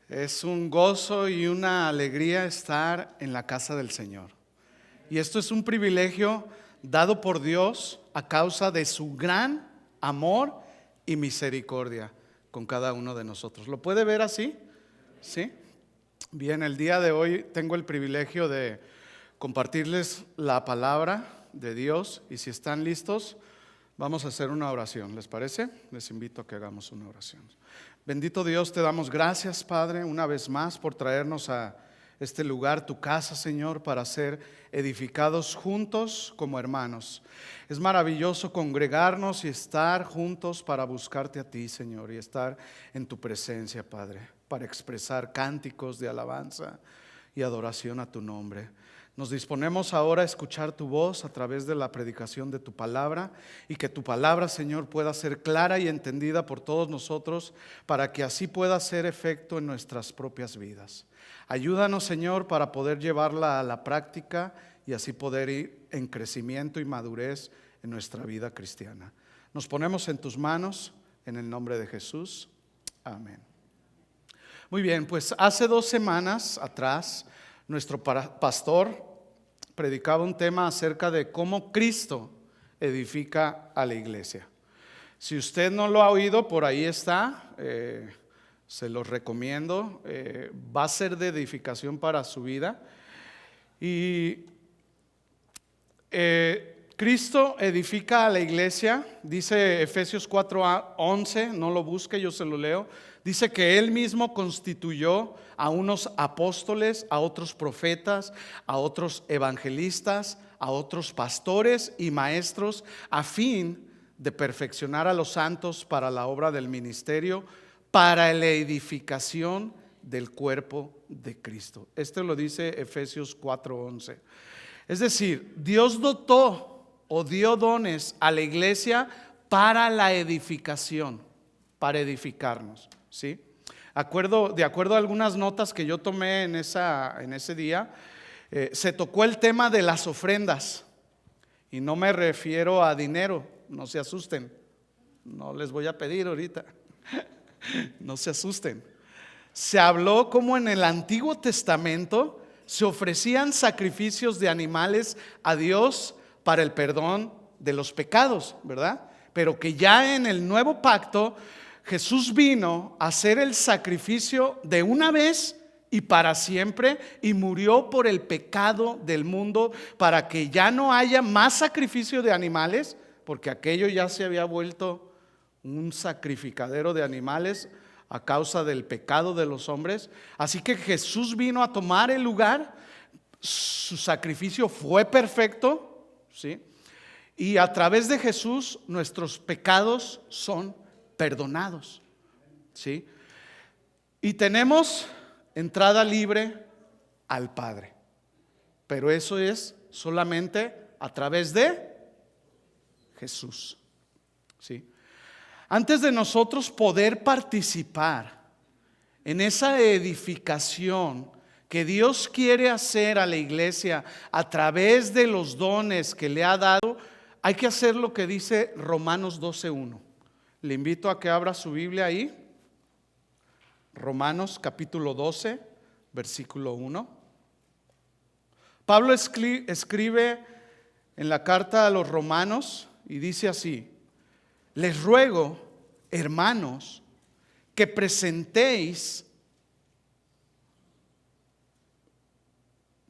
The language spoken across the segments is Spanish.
Es un gozo y una alegría estar en la casa del Señor. Y esto es un privilegio dado por Dios a causa de su gran amor y misericordia con cada uno de nosotros. ¿Lo puede ver así? ¿Sí? Bien, el día de hoy tengo el privilegio de compartirles la palabra de Dios. Y si están listos, vamos a hacer una oración. ¿Les parece? Les invito a que hagamos una oración. Bendito Dios, te damos gracias, Padre, una vez más por traernos a este lugar, tu casa, Señor, para ser edificados juntos como hermanos. Es maravilloso congregarnos y estar juntos para buscarte a ti, Señor, y estar en tu presencia, Padre, para expresar cánticos de alabanza y adoración a tu nombre. Nos disponemos ahora a escuchar tu voz a través de la predicación de tu palabra, y que tu palabra, Señor, pueda ser clara y entendida por todos nosotros, para que así pueda hacer efecto en nuestras propias vidas. Ayúdanos, Señor, para poder llevarla a la práctica y así poder ir en crecimiento y madurez en nuestra vida cristiana. Nos ponemos en tus manos, en el nombre de Jesús. Amén. Muy bien, pues hace 2 semanas atrás nuestro pastor predicaba un tema acerca de cómo Cristo edifica a la iglesia. Si usted no lo ha oído, por ahí está, se los recomiendo, va a ser de edificación para su vida. Y Cristo edifica a la iglesia, dice Efesios 4:11, no lo busque, yo se lo leo. Dice que Él mismo constituyó a unos apóstoles, a otros profetas, a otros evangelistas, a otros pastores y maestros, a fin de perfeccionar a los santos para la obra del ministerio, para la edificación del cuerpo de Cristo. Esto lo dice Efesios 4:11. Es decir, Dios dotó o dio dones a la iglesia para la edificación, para edificarnos. ¿Sí? De acuerdo a algunas notas que yo tomé en ese día, se tocó el tema de las ofrendas. Y no me refiero a dinero, no se asusten. No les voy a pedir ahorita. No se asusten. Se habló como en el Antiguo Testamento se ofrecían sacrificios de animales a Dios para el perdón de los pecados, ¿verdad? Pero que ya en el Nuevo Pacto Jesús vino a hacer el sacrificio de una vez y para siempre, y murió por el pecado del mundo, para que ya no haya más sacrificio de animales, porque aquello ya se había vuelto un sacrificadero de animales a causa del pecado de los hombres. Así que Jesús vino a tomar el lugar. Su sacrificio fue perfecto, ¿sí? Y a través de Jesús nuestros pecados son perdonados, ¿sí? Y tenemos entrada libre al Padre. Pero eso es solamente a través de Jesús, ¿sí? Antes de nosotros poder participar en esa edificación que Dios quiere hacer a la iglesia a través de los dones que le ha dado, hay que hacer lo que dice Romanos 12:1. Le invito a que abra su Biblia ahí. Romanos capítulo 12, versículo 1. Pablo escribe en la carta a los romanos y dice así: les ruego, hermanos, que presentéis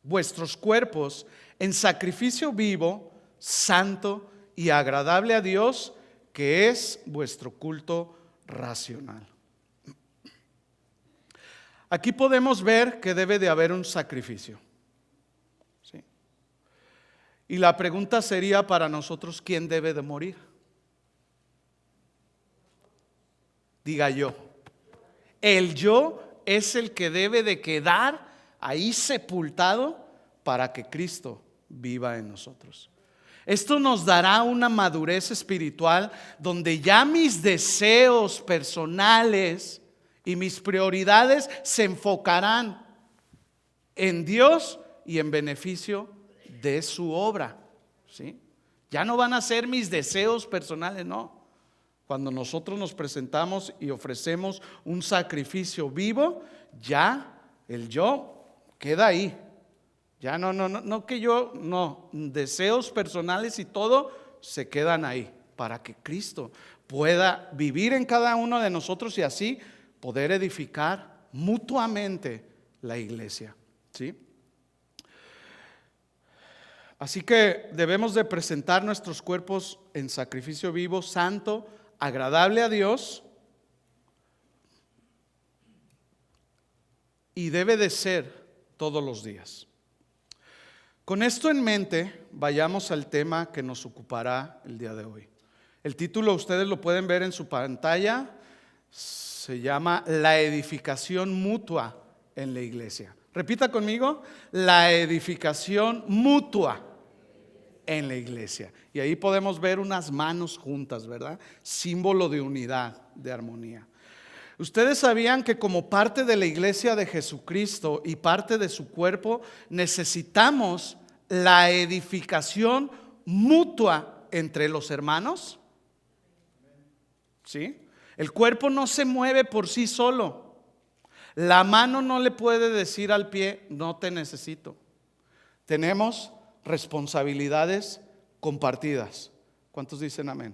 vuestros cuerpos en sacrificio vivo, santo y agradable a Dios, que es vuestro culto racional. Aquí podemos ver que debe de haber un sacrificio, ¿sí? Y la pregunta sería para nosotros: ¿quién debe de morir? Diga yo. El yo es el que debe de quedar ahí sepultado para que Cristo viva en nosotros. Esto nos dará una madurez espiritual donde ya mis deseos personales y mis prioridades se enfocarán en Dios y en beneficio de su obra, ¿sí? Ya no van a ser mis deseos personales, no. Cuando nosotros nos presentamos y ofrecemos un sacrificio vivo, ya el yo queda ahí. Ya no que yo, no, deseos personales y todo se quedan ahí para que Cristo pueda vivir en cada uno de nosotros y así poder edificar mutuamente la iglesia, ¿sí? Así que debemos de presentar nuestros cuerpos en sacrificio vivo, santo, agradable a Dios, y debe de ser todos los días. Con esto en mente, vayamos al tema que nos ocupará el día de hoy. El título ustedes lo pueden ver en su pantalla, se llama La edificación mutua en la iglesia. Repita conmigo, la edificación mutua en la iglesia. Y ahí podemos ver unas manos juntas, ¿verdad? Símbolo de unidad, de armonía. Ustedes sabían que como parte de la iglesia de Jesucristo y parte de su cuerpo, necesitamos la edificación mutua entre los hermanos. ¿Sí? El cuerpo no se mueve por sí solo. La mano no le puede decir al pie, no te necesito. Tenemos responsabilidades compartidas. ¿Cuántos dicen amén?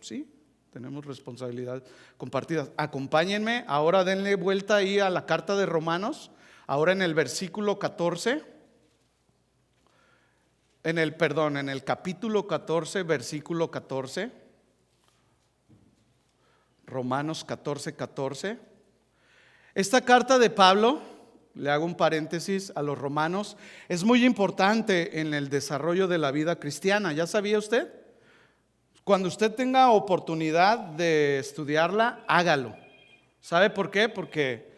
Sí, tenemos responsabilidades compartidas. Acompáñenme, ahora denle vuelta ahí a la carta de Romanos, ahora en el versículo 14, en el capítulo 14, versículo 14. Romanos 14, 14. Esta carta de Pablo, le hago un paréntesis a los romanos, es muy importante en el desarrollo de la vida cristiana. ¿Ya sabía usted? Cuando usted tenga oportunidad de estudiarla, hágalo. ¿Sabe por qué? Porque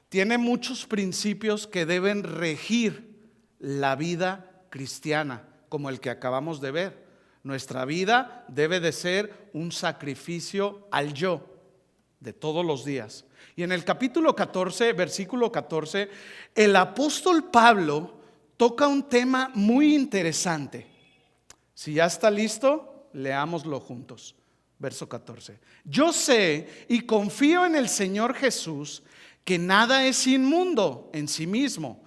tiene muchos principios que deben regir la vida cristiana, como el que acabamos de ver. Nuestra vida debe de ser un sacrificio al yo de todos los días. Y en el capítulo 14, versículo 14, el apóstol Pablo toca un tema muy interesante. Si ya está listo, leámoslo juntos. Verso 14. Yo sé y confío en el Señor Jesús que nada es inmundo en sí mismo,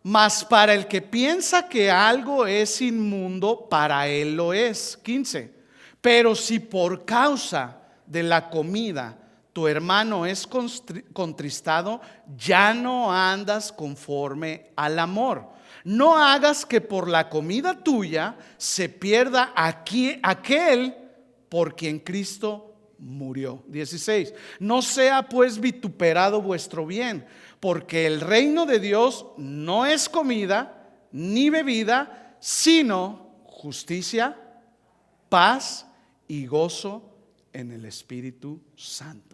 mas para el que piensa que algo es inmundo, para él lo es. 15. Pero si por causa de la comida tu hermano es contristado, ya no andas conforme al amor. No hagas que por la comida tuya se pierda aquel por quien Cristo murió. 16. No sea pues vituperado vuestro bien, porque el reino de Dios no es comida ni bebida, sino justicia, paz y gozo en el Espíritu Santo.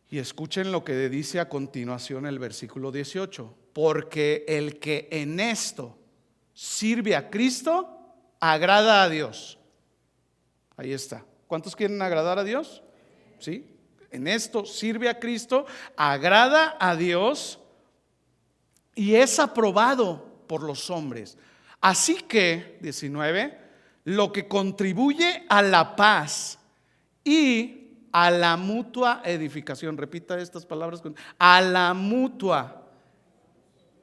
Y escuchen lo que dice a continuación el versículo 18. Porque el que en esto sirve a Cristo, agrada a Dios. Ahí está. ¿Cuántos quieren agradar a Dios? ¿Sí? En esto sirve a Cristo, agrada a Dios y es aprobado por los hombres. Así que, 19, lo que contribuye a la paz y a la mutua edificación. Repita estas palabras. A la mutua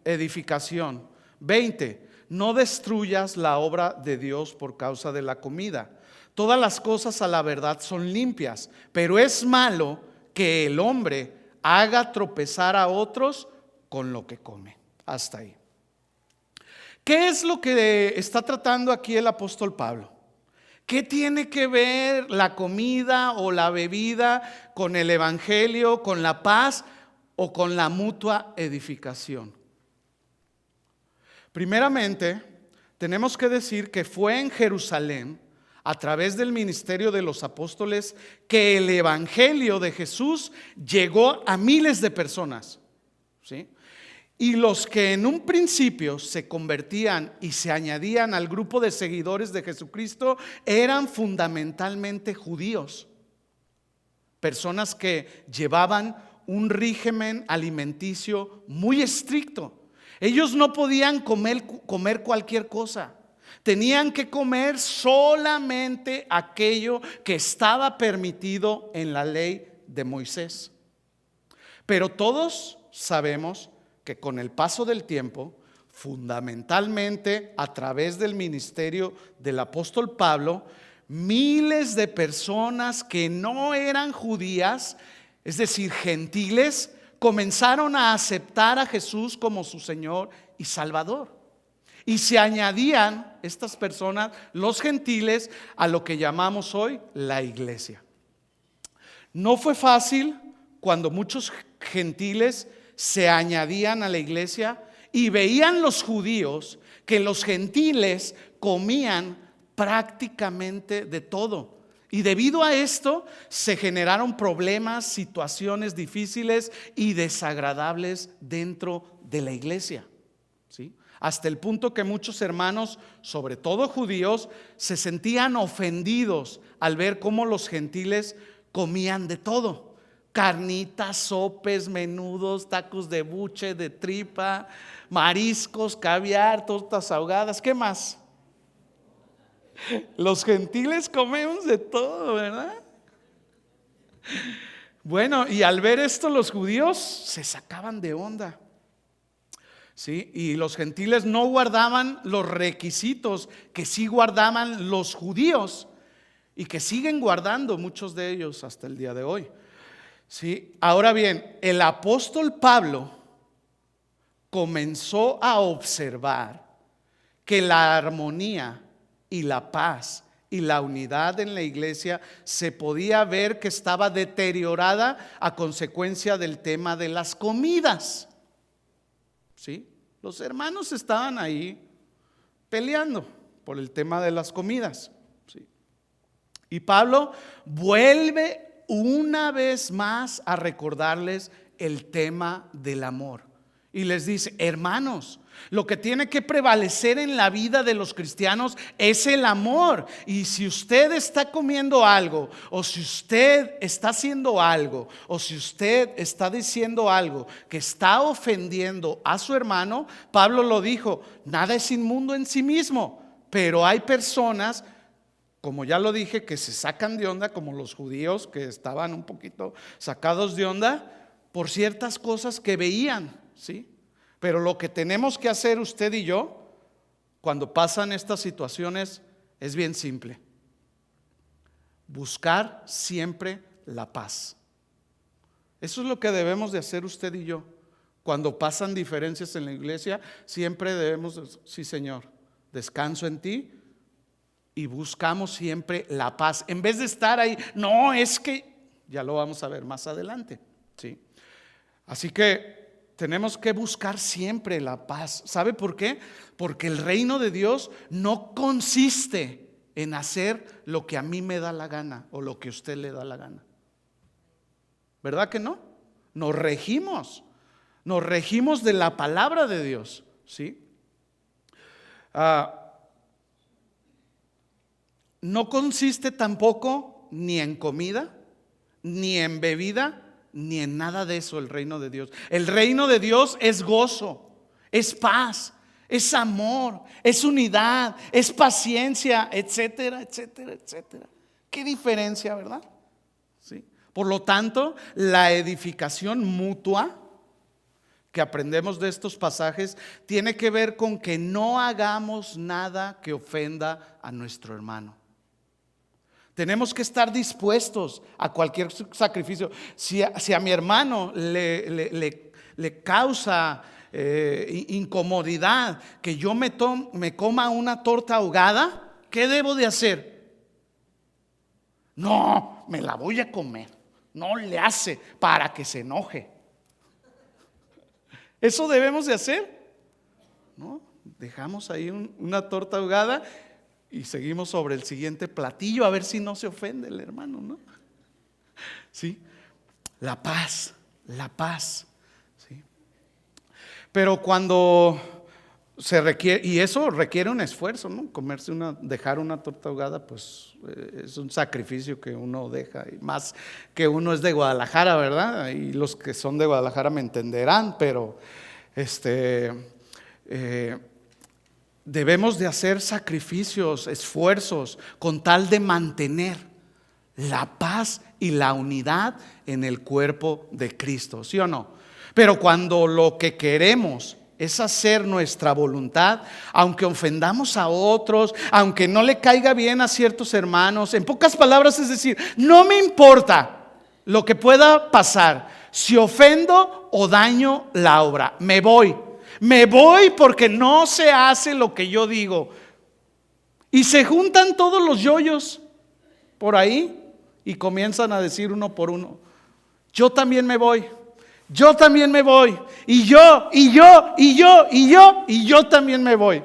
edificación. 20. No destruyas la obra de Dios por causa de la comida. Todas las cosas a la verdad son limpias, pero es malo que el hombre haga tropezar a otros con lo que come. Hasta ahí. ¿Qué es lo que está tratando aquí el apóstol Pablo? ¿Qué tiene que ver la comida o la bebida con el evangelio, con la paz o con la mutua edificación? Primeramente, tenemos que decir que fue en Jerusalén, a través del ministerio de los apóstoles, que el evangelio de Jesús llegó a miles de personas, ¿sí? Y los que en un principio se convertían y se añadían al grupo de seguidores de Jesucristo eran fundamentalmente judíos, personas que llevaban un régimen alimenticio muy estricto. Ellos no podían comer cualquier cosa. Tenían que comer solamente aquello que estaba permitido en la ley de Moisés. Pero todos sabemos que con el paso del tiempo, fundamentalmente a través del ministerio del apóstol Pablo, miles de personas que no eran judías, es decir, gentiles, comenzaron a aceptar a Jesús como su Señor y Salvador. Y se añadían estas personas, los gentiles, a lo que llamamos hoy la iglesia. No fue fácil cuando muchos gentiles se añadían a la iglesia y veían los judíos que los gentiles comían prácticamente de todo. Y debido a esto se generaron problemas, situaciones difíciles y desagradables dentro de la iglesia, ¿sí? Hasta el punto que muchos hermanos, sobre todo judíos, se sentían ofendidos al ver cómo los gentiles comían de todo: carnitas, sopes, menudos, tacos de buche, de tripa, mariscos, caviar, tortas ahogadas. ¿Qué más? Los gentiles comemos de todo, ¿verdad? Bueno, y al ver esto los judíos se sacaban de onda, ¿sí? Y los gentiles no guardaban los requisitos que sí guardaban los judíos y que siguen guardando muchos de ellos hasta el día de hoy, ¿sí? Ahora bien, el apóstol Pablo comenzó a observar que la armonía y la paz y la unidad en la iglesia se podía ver que estaba deteriorada a consecuencia del tema de las comidas, ¿sí? Los hermanos estaban ahí peleando por el tema de las comidas, ¿sí? Y Pablo vuelve una vez más a recordarles el tema del amor y les dice: hermanos, lo que tiene que prevalecer en la vida de los cristianos es el amor. Y si usted está comiendo algo, o si usted está haciendo algo, o si usted está diciendo algo que está ofendiendo a su hermano, Pablo lo dijo: nada es inmundo en sí mismo, pero hay personas, como ya lo dije, que se sacan de onda, como los judíos que estaban un poquito sacados de onda por ciertas cosas que veían, ¿sí? Pero lo que tenemos que hacer usted y yo cuando pasan estas situaciones es bien simple: buscar siempre la paz. Eso es lo que debemos de hacer usted y yo. Cuando pasan diferencias en la iglesia, siempre debemos, sí Señor, descanso en ti, y buscamos siempre la paz. En vez de estar ahí, no, es que ya lo vamos a ver más adelante, ¿sí? Así que tenemos que buscar siempre la paz. ¿Sabe por qué? Porque el reino de Dios no consiste en hacer lo que a mí me da la gana o lo que a usted le da la gana. ¿Verdad que no? Nos regimos de la palabra de Dios, ¿sí? No consiste tampoco ni en comida, ni en bebida, ni en nada de eso el reino de Dios. El reino de Dios es gozo, es paz, es amor, es unidad, es paciencia, etcétera, etcétera, etcétera. Qué diferencia, ¿verdad? ¿Sí? Por lo tanto, la edificación mutua que aprendemos de estos pasajes tiene que ver con que no hagamos nada que ofenda a nuestro hermano. Tenemos que estar dispuestos a cualquier sacrificio. Si a mi hermano le causa incomodidad que yo me coma una torta ahogada, ¿qué debo de hacer? No, me la voy a comer. No le hace para que se enoje. ¿Eso debemos de hacer? No, dejamos ahí una torta ahogada y seguimos sobre el siguiente platillo a ver si no se ofende el hermano, ¿no? Sí, la paz, ¿sí? Pero cuando se requiere, y eso requiere un esfuerzo, ¿no? Dejar una torta ahogada, pues es un sacrificio que uno deja, y más que uno es de Guadalajara, ¿verdad? Y los que son de Guadalajara me entenderán, pero debemos de hacer sacrificios, esfuerzos, con tal de mantener la paz y la unidad en el cuerpo de Cristo, ¿sí o no? Pero cuando lo que queremos es hacer nuestra voluntad, aunque ofendamos a otros, aunque no le caiga bien a ciertos hermanos, en pocas palabras es decir, no me importa lo que pueda pasar, si ofendo o daño la obra, me voy porque no se hace lo que yo digo. Y se juntan todos los yoyos por ahí y comienzan a decir uno por uno, yo también me voy. Yo también me voy, y yo también me voy.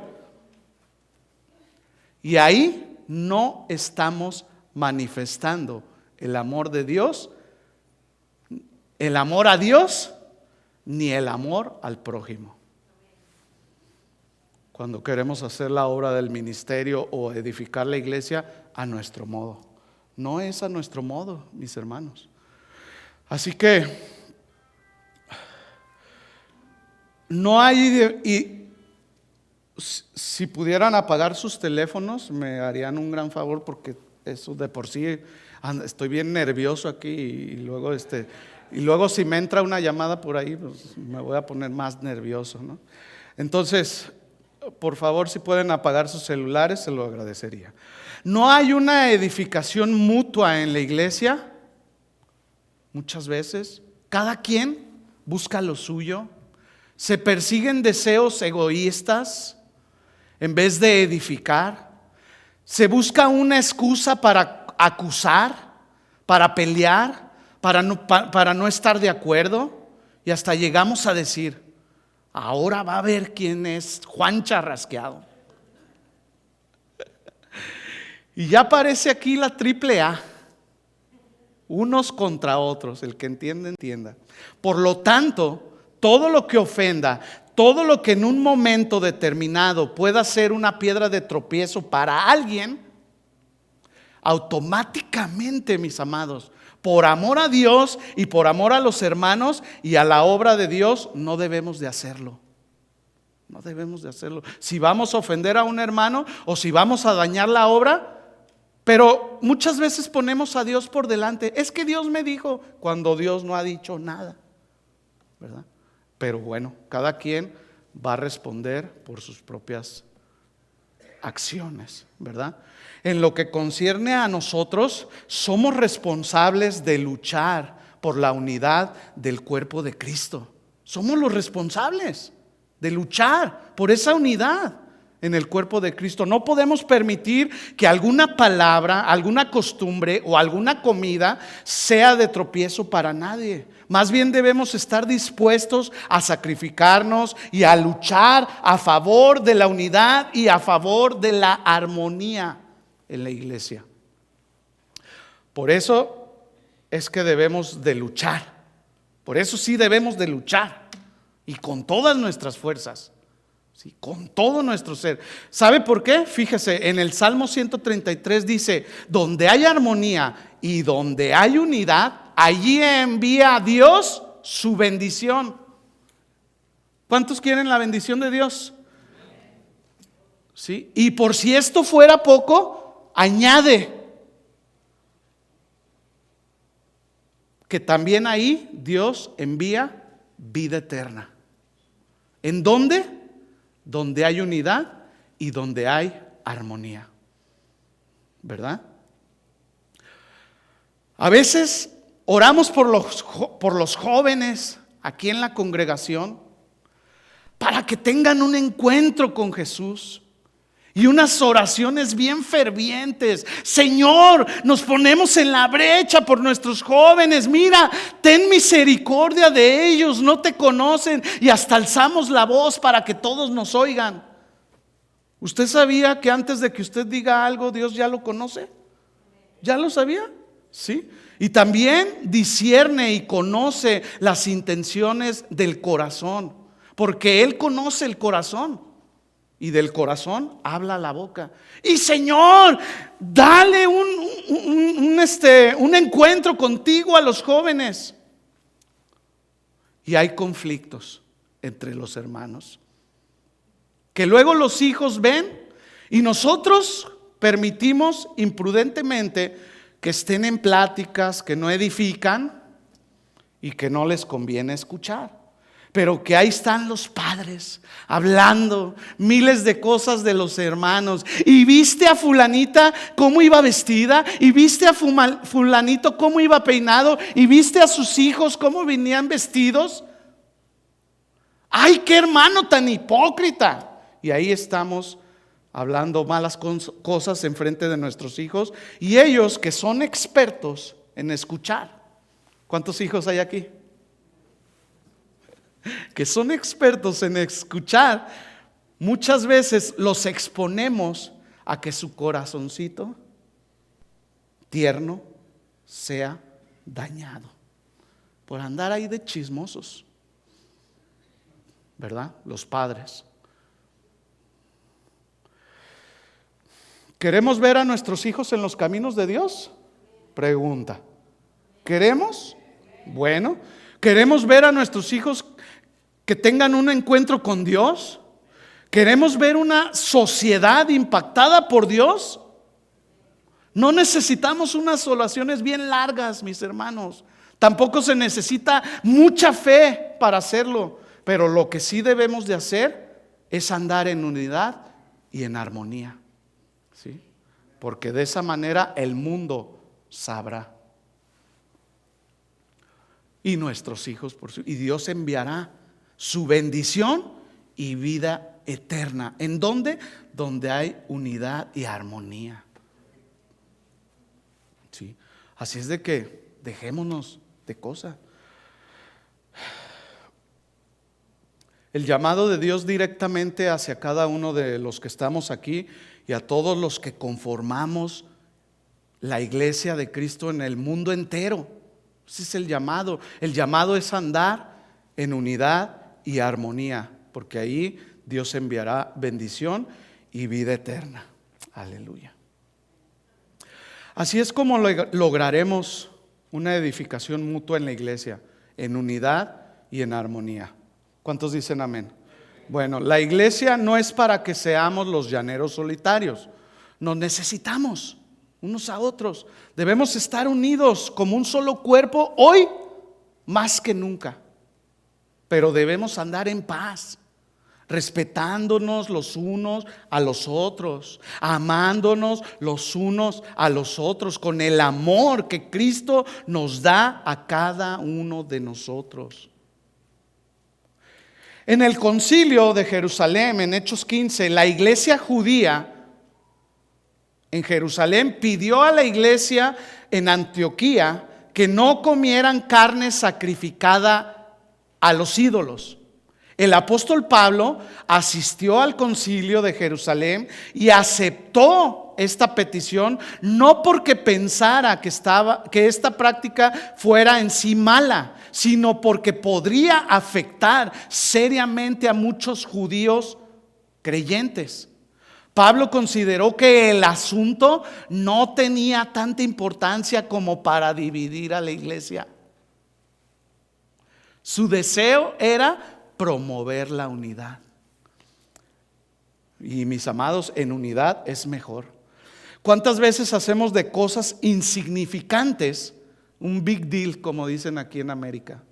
Y ahí no estamos manifestando el amor de Dios, el amor a Dios, ni el amor al prójimo. Cuando queremos hacer la obra del ministerio o edificar la iglesia a nuestro modo, no es a nuestro modo, mis hermanos. Así que no hay, y si pudieran apagar sus teléfonos, me harían un gran favor, porque eso de por sí estoy bien nervioso aquí y luego si me entra una llamada por ahí, pues me voy a poner más nervioso, ¿no? Entonces, por favor, si pueden apagar sus celulares, se lo agradecería. No hay una edificación mutua en la iglesia. Muchas veces, cada quien busca lo suyo. Se persiguen deseos egoístas en vez de edificar. Se busca una excusa para acusar, para pelear, para no estar de acuerdo. Y hasta llegamos a decir, ahora va a ver quién es Juan Charrasqueado. Y ya aparece aquí la triple A. Unos contra otros. El que entiende, entienda. Por lo tanto, todo lo que ofenda, todo lo que en un momento determinado pueda ser una piedra de tropiezo para alguien, automáticamente, mis amados, por amor a Dios y por amor a los hermanos y a la obra de Dios, no debemos de hacerlo. No debemos de hacerlo. Si vamos a ofender a un hermano o si vamos a dañar la obra, pero muchas veces ponemos a Dios por delante. Es que Dios me dijo, cuando Dios no ha dicho nada, ¿verdad? Pero bueno, cada quien va a responder por sus propias acciones, ¿verdad? En lo que concierne a nosotros, somos responsables de luchar por la unidad del cuerpo de Cristo. Somos los responsables de luchar por esa unidad en el cuerpo de Cristo. No podemos permitir que alguna palabra, alguna costumbre o alguna comida sea de tropiezo para nadie. Más bien debemos estar dispuestos a sacrificarnos y a luchar a favor de la unidad y a favor de la armonía en la iglesia. Por eso es que debemos de luchar. Por eso sí debemos de luchar, y con todas nuestras fuerzas. Sí, con todo nuestro ser. ¿Sabe por qué? Fíjese, en el Salmo 133 dice, donde hay armonía y donde hay unidad, allí envía a Dios su bendición. ¿Cuántos quieren la bendición de Dios? ¿Sí? Y por si esto fuera poco, añade que también ahí Dios envía vida eterna. ¿En dónde? Donde hay unidad y donde hay armonía, ¿verdad? A veces oramos por los jóvenes aquí en la congregación para que tengan un encuentro con Jesús y unas oraciones bien fervientes. Señor, nos ponemos en la brecha por nuestros jóvenes. Mira, ten misericordia de ellos, no te conocen. Y hasta alzamos la voz para que todos nos oigan. ¿Usted sabía que antes de que usted diga algo, Dios ya lo conoce? ¿Ya lo sabía? Sí. Y también discierne y conoce las intenciones del corazón, porque Él conoce el corazón. Y del corazón habla la boca. Y Señor, dale un encuentro contigo a los jóvenes. Y hay conflictos entre los hermanos que luego los hijos ven y nosotros permitimos imprudentemente que estén en pláticas que no edifican y que no les conviene escuchar. Pero que ahí están los padres hablando miles de cosas de los hermanos. Y viste a fulanita cómo iba vestida, y viste a fulanito cómo iba peinado, y viste a sus hijos cómo venían vestidos. ¡Ay, qué hermano tan hipócrita! Y ahí estamos hablando malas cosas en frente de nuestros hijos, y ellos que son expertos en escuchar. ¿Cuántos hijos hay aquí? Que son expertos en escuchar, muchas veces los exponemos a que su corazoncito tierno sea dañado por andar ahí de chismosos, ¿verdad? Los padres. ¿Queremos ver a nuestros hijos en los caminos de Dios? Pregunta. ¿Queremos? Bueno, ¿queremos ver a nuestros hijos que tengan un encuentro con Dios? ¿Queremos ver una sociedad impactada por Dios? No necesitamos unas oraciones bien largas, mis hermanos. Tampoco se necesita mucha fe para hacerlo. Pero lo que sí debemos de hacer es andar en unidad y en armonía, ¿sí? Porque de esa manera el mundo sabrá. Y nuestros hijos, y Dios enviará su bendición y vida eterna. ¿En dónde? Donde hay unidad y armonía. ¿Sí? Así es de que dejémonos de cosas. El llamado de Dios directamente hacia cada uno de los que estamos aquí y a todos los que conformamos la iglesia de Cristo en el mundo entero. Ese es el llamado. El llamado es andar en unidad y armonía, porque ahí Dios enviará bendición y vida eterna. Aleluya. Así es como lograremos una edificación mutua en la iglesia, en unidad y en armonía. ¿Cuántos dicen amén? Bueno, la iglesia no es para que seamos los llaneros solitarios. Nos necesitamos unos a otros. Debemos estar unidos como un solo cuerpo hoy más que nunca. Pero debemos andar en paz, respetándonos los unos a los otros, amándonos los unos a los otros con el amor que Cristo nos da a cada uno de nosotros. En el concilio de Jerusalén, en Hechos 15, la iglesia judía en Jerusalén pidió a la iglesia en Antioquía que no comieran carne sacrificada a los ídolos. El apóstol Pablo asistió al concilio de Jerusalén y aceptó esta petición, no porque pensara que esta práctica fuera en sí mala, sino porque podría afectar seriamente a muchos judíos creyentes. Pablo consideró que el asunto no tenía tanta importancia como para dividir a la iglesia. Su deseo era promover la unidad. Y mis amados, en unidad es mejor. ¿Cuántas veces hacemos de cosas insignificantes un big deal, como dicen aquí en América?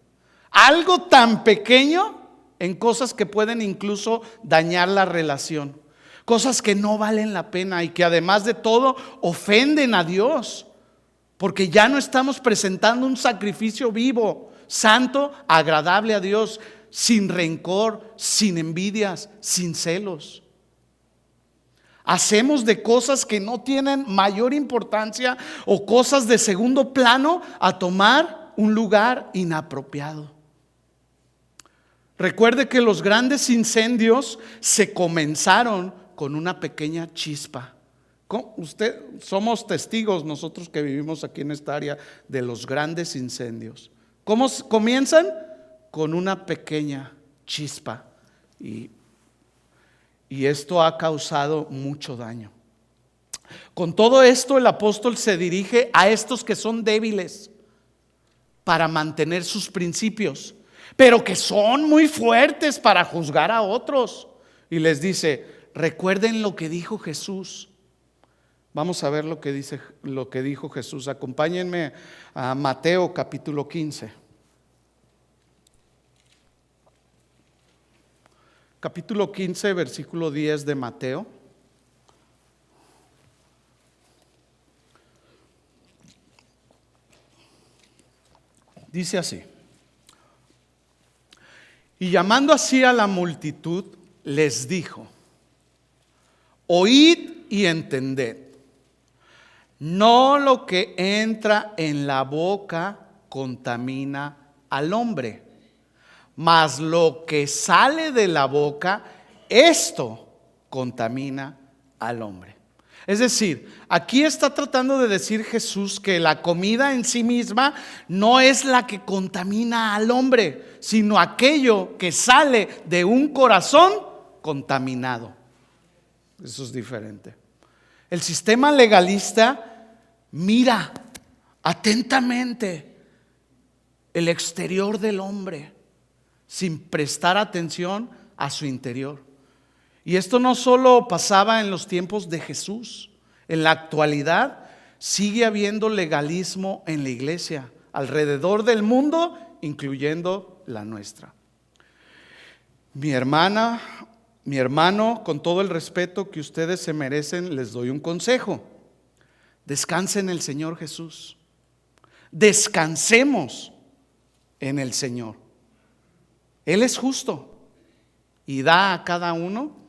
Algo tan pequeño en cosas que pueden incluso dañar la relación. Cosas que no valen la pena y que además de todo ofenden a Dios. Porque ya no estamos presentando un sacrificio vivo, santo, agradable a Dios, sin rencor, sin envidias, sin celos. Hacemos de cosas que no tienen mayor importancia o cosas de segundo plano a tomar un lugar inapropiado. Recuerde que los grandes incendios se comenzaron con una pequeña chispa. Somos testigos nosotros que vivimos aquí en esta área de los grandes incendios. ¿Cómo comienzan? Con una pequeña chispa y esto ha causado mucho daño. Con todo esto el apóstol se dirige a estos que son débiles para mantener sus principios, pero que son muy fuertes para juzgar a otros. y les dice: recuerden lo que dijo Jesús. Vamos a ver lo que dijo Jesús. Acompáñenme a Mateo capítulo 15. Capítulo 15, versículo 10 de Mateo. Dice así: y llamando así a la multitud, les dijo: oíd y entended. No lo que entra en la boca contamina al hombre, mas lo que sale de la boca, esto contamina al hombre. Es decir, aquí está tratando de decir Jesús que la comida en sí misma no es la que contamina al hombre, sino aquello que sale de un corazón contaminado. Eso es diferente. El sistema legalista mira atentamente el exterior del hombre sin prestar atención a su interior. Y esto no solo pasaba en los tiempos de Jesús. En la actualidad sigue habiendo legalismo en la iglesia alrededor del mundo, incluyendo la nuestra. Mi hermana, mi hermano, con todo el respeto que ustedes se merecen, les doy un consejo: descansen en el Señor Jesús. Descansemos en el Señor. Él es justo y da a cada uno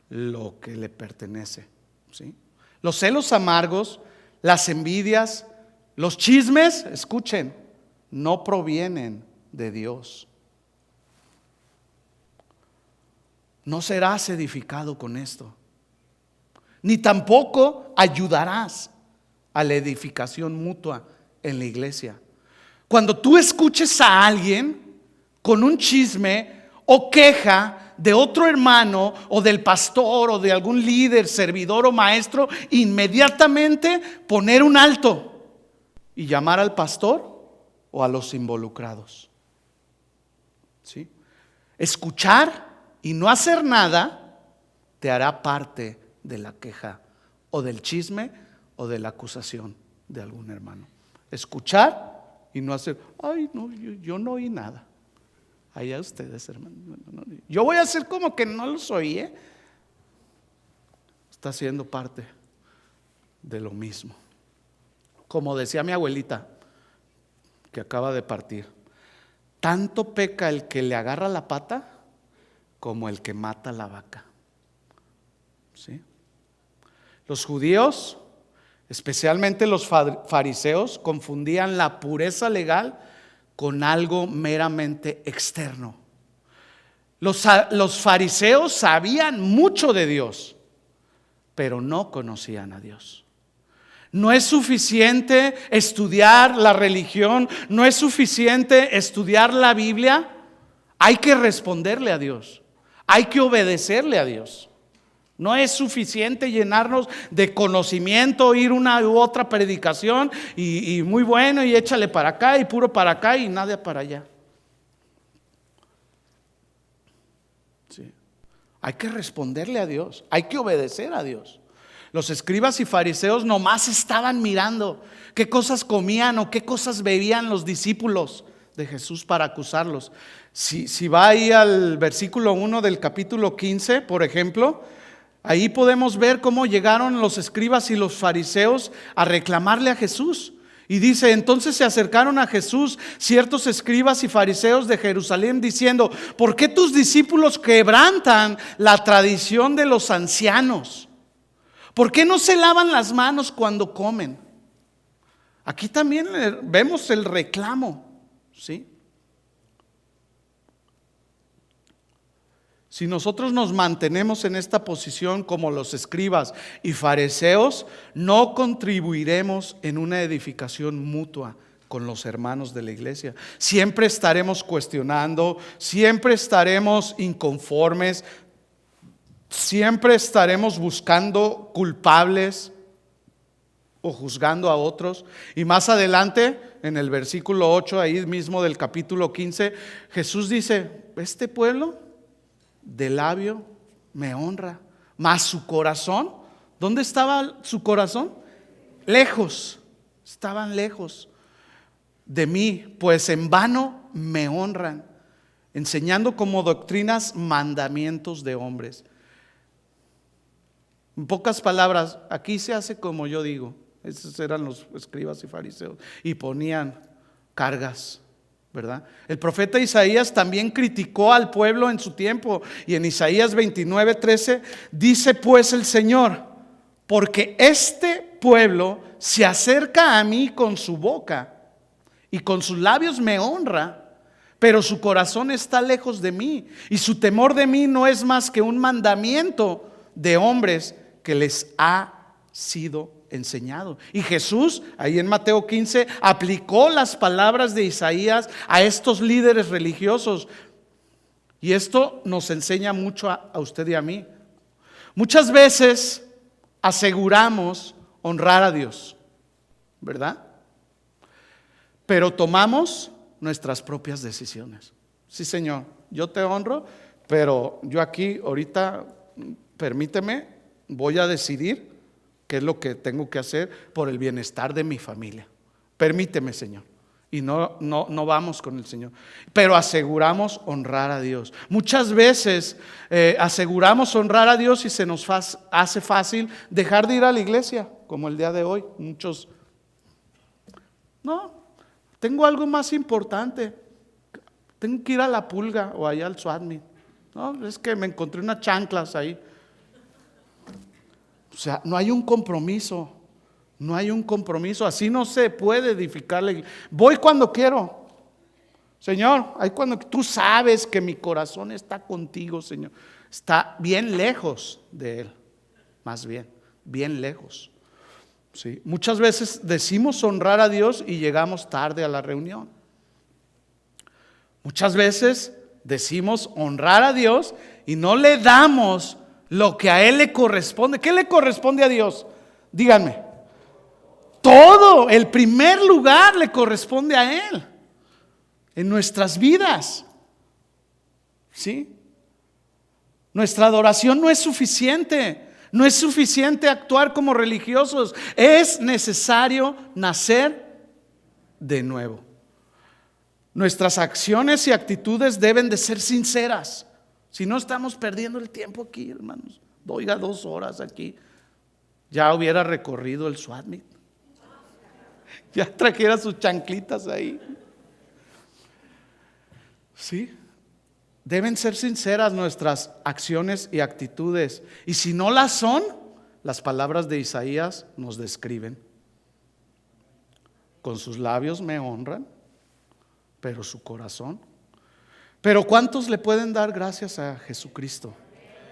lo que le pertenece, ¿sí? Los celos amargos, las envidias, los chismes, escuchen, no provienen de Dios. No serás edificado con esto, ni tampoco ayudarás a la edificación mutua en la iglesia. Cuando tú escuches a alguien con un chisme o queja de otro hermano o del pastor o de algún líder, servidor o maestro, inmediatamente poner un alto y llamar al pastor o a los involucrados, ¿sí? Escuchar y no hacer nada te hará parte de la queja o del chisme o de la acusación de algún hermano. Escuchar y no hacer: ay, no, yo no oí nada. Allá ustedes, hermano. Yo voy a hacer como que no los oí, Está siendo parte de lo mismo. Como decía mi abuelita, que acaba de partir: tanto peca el que le agarra la pata como el que mata la vaca, ¿sí? Los judíos, especialmente los fariseos, confundían la pureza legal con algo meramente externo. Los fariseos sabían mucho de Dios, pero no conocían a Dios. No es suficiente estudiar la religión, no es suficiente estudiar la Biblia. Hay que responderle a Dios, hay que obedecerle a Dios. No es suficiente llenarnos de conocimiento, oír una u otra predicación y muy bueno, y échale para acá y puro para acá y nada para allá. Sí. Hay que responderle a Dios, hay que obedecer a Dios. Los escribas y fariseos nomás estaban mirando qué cosas comían o qué cosas bebían los discípulos de Jesús para acusarlos. Si va ahí al versículo 1 del capítulo 15, por ejemplo, ahí podemos ver cómo llegaron los escribas y los fariseos a reclamarle a Jesús. Y dice: entonces se acercaron a Jesús ciertos escribas y fariseos de Jerusalén, diciendo: ¿por qué tus discípulos quebrantan la tradición de los ancianos? ¿Por qué no se lavan las manos cuando comen? Aquí también vemos el reclamo, ¿sí? Si nosotros nos mantenemos en esta posición como los escribas y fariseos, no contribuiremos en una edificación mutua con los hermanos de la iglesia. Siempre estaremos cuestionando, siempre estaremos inconformes, siempre estaremos buscando culpables o juzgando a otros. Y más adelante, en el versículo 8, ahí mismo del capítulo 15, Jesús dice: este pueblo de labio me honra, mas su corazón, ¿dónde estaba su corazón? Lejos, estaban lejos de mí, pues en vano me honran, enseñando como doctrinas mandamientos de hombres. En pocas palabras, aquí se hace como yo digo. Esos eran los escribas y fariseos, y ponían cargas, ¿verdad? El profeta Isaías también criticó al pueblo en su tiempo, y en Isaías 29:13 dice: pues el Señor, porque este pueblo se acerca a mí con su boca y con sus labios me honra, pero su corazón está lejos de mí, y su temor de mí no es más que un mandamiento de hombres que les ha sido enseñado. Y Jesús, ahí en Mateo 15, aplicó las palabras de Isaías a estos líderes religiosos. Y esto nos enseña mucho a usted y a mí. Muchas veces aseguramos honrar a Dios, ¿verdad? Pero tomamos nuestras propias decisiones. Sí, Señor, yo te honro, pero yo aquí ahorita, permíteme, voy a decidir qué es lo que tengo que hacer por el bienestar de mi familia. Permíteme, Señor. Y no vamos con el Señor, pero aseguramos honrar a Dios. Muchas veces aseguramos honrar a Dios y se nos hace fácil dejar de ir a la iglesia, como el día de hoy. Muchos, no, tengo algo más importante, tengo que ir a la Pulga o allá al Suadmi. No, es que me encontré unas chanclas ahí. O sea, no hay un compromiso. No hay un compromiso. Así no se puede edificar la iglesia. Voy cuando quiero. Señor, hay cuando tú sabes que mi corazón está contigo, Señor. Está bien lejos de Él. Más bien lejos. ¿Sí? Muchas veces decimos honrar a Dios y llegamos tarde a la reunión. Muchas veces decimos honrar a Dios y no le damos lo que a Él le corresponde. ¿Qué le corresponde a Dios? Díganme. Todo, el primer lugar le corresponde a Él en nuestras vidas. ¿Sí? Nuestra adoración no es suficiente. No es suficiente actuar como religiosos. Es necesario nacer de nuevo. Nuestras acciones y actitudes deben de ser sinceras. Si no, estamos perdiendo el tiempo aquí, hermanos. Oiga, 2 horas aquí. Ya hubiera recorrido el Suadmit. Ya trajera sus chanclitas ahí. Sí. Deben ser sinceras nuestras acciones y actitudes. Y si no las son, las palabras de Isaías nos describen. Con sus labios me honran, pero su corazón. Pero ¿cuántos le pueden dar gracias a Jesucristo?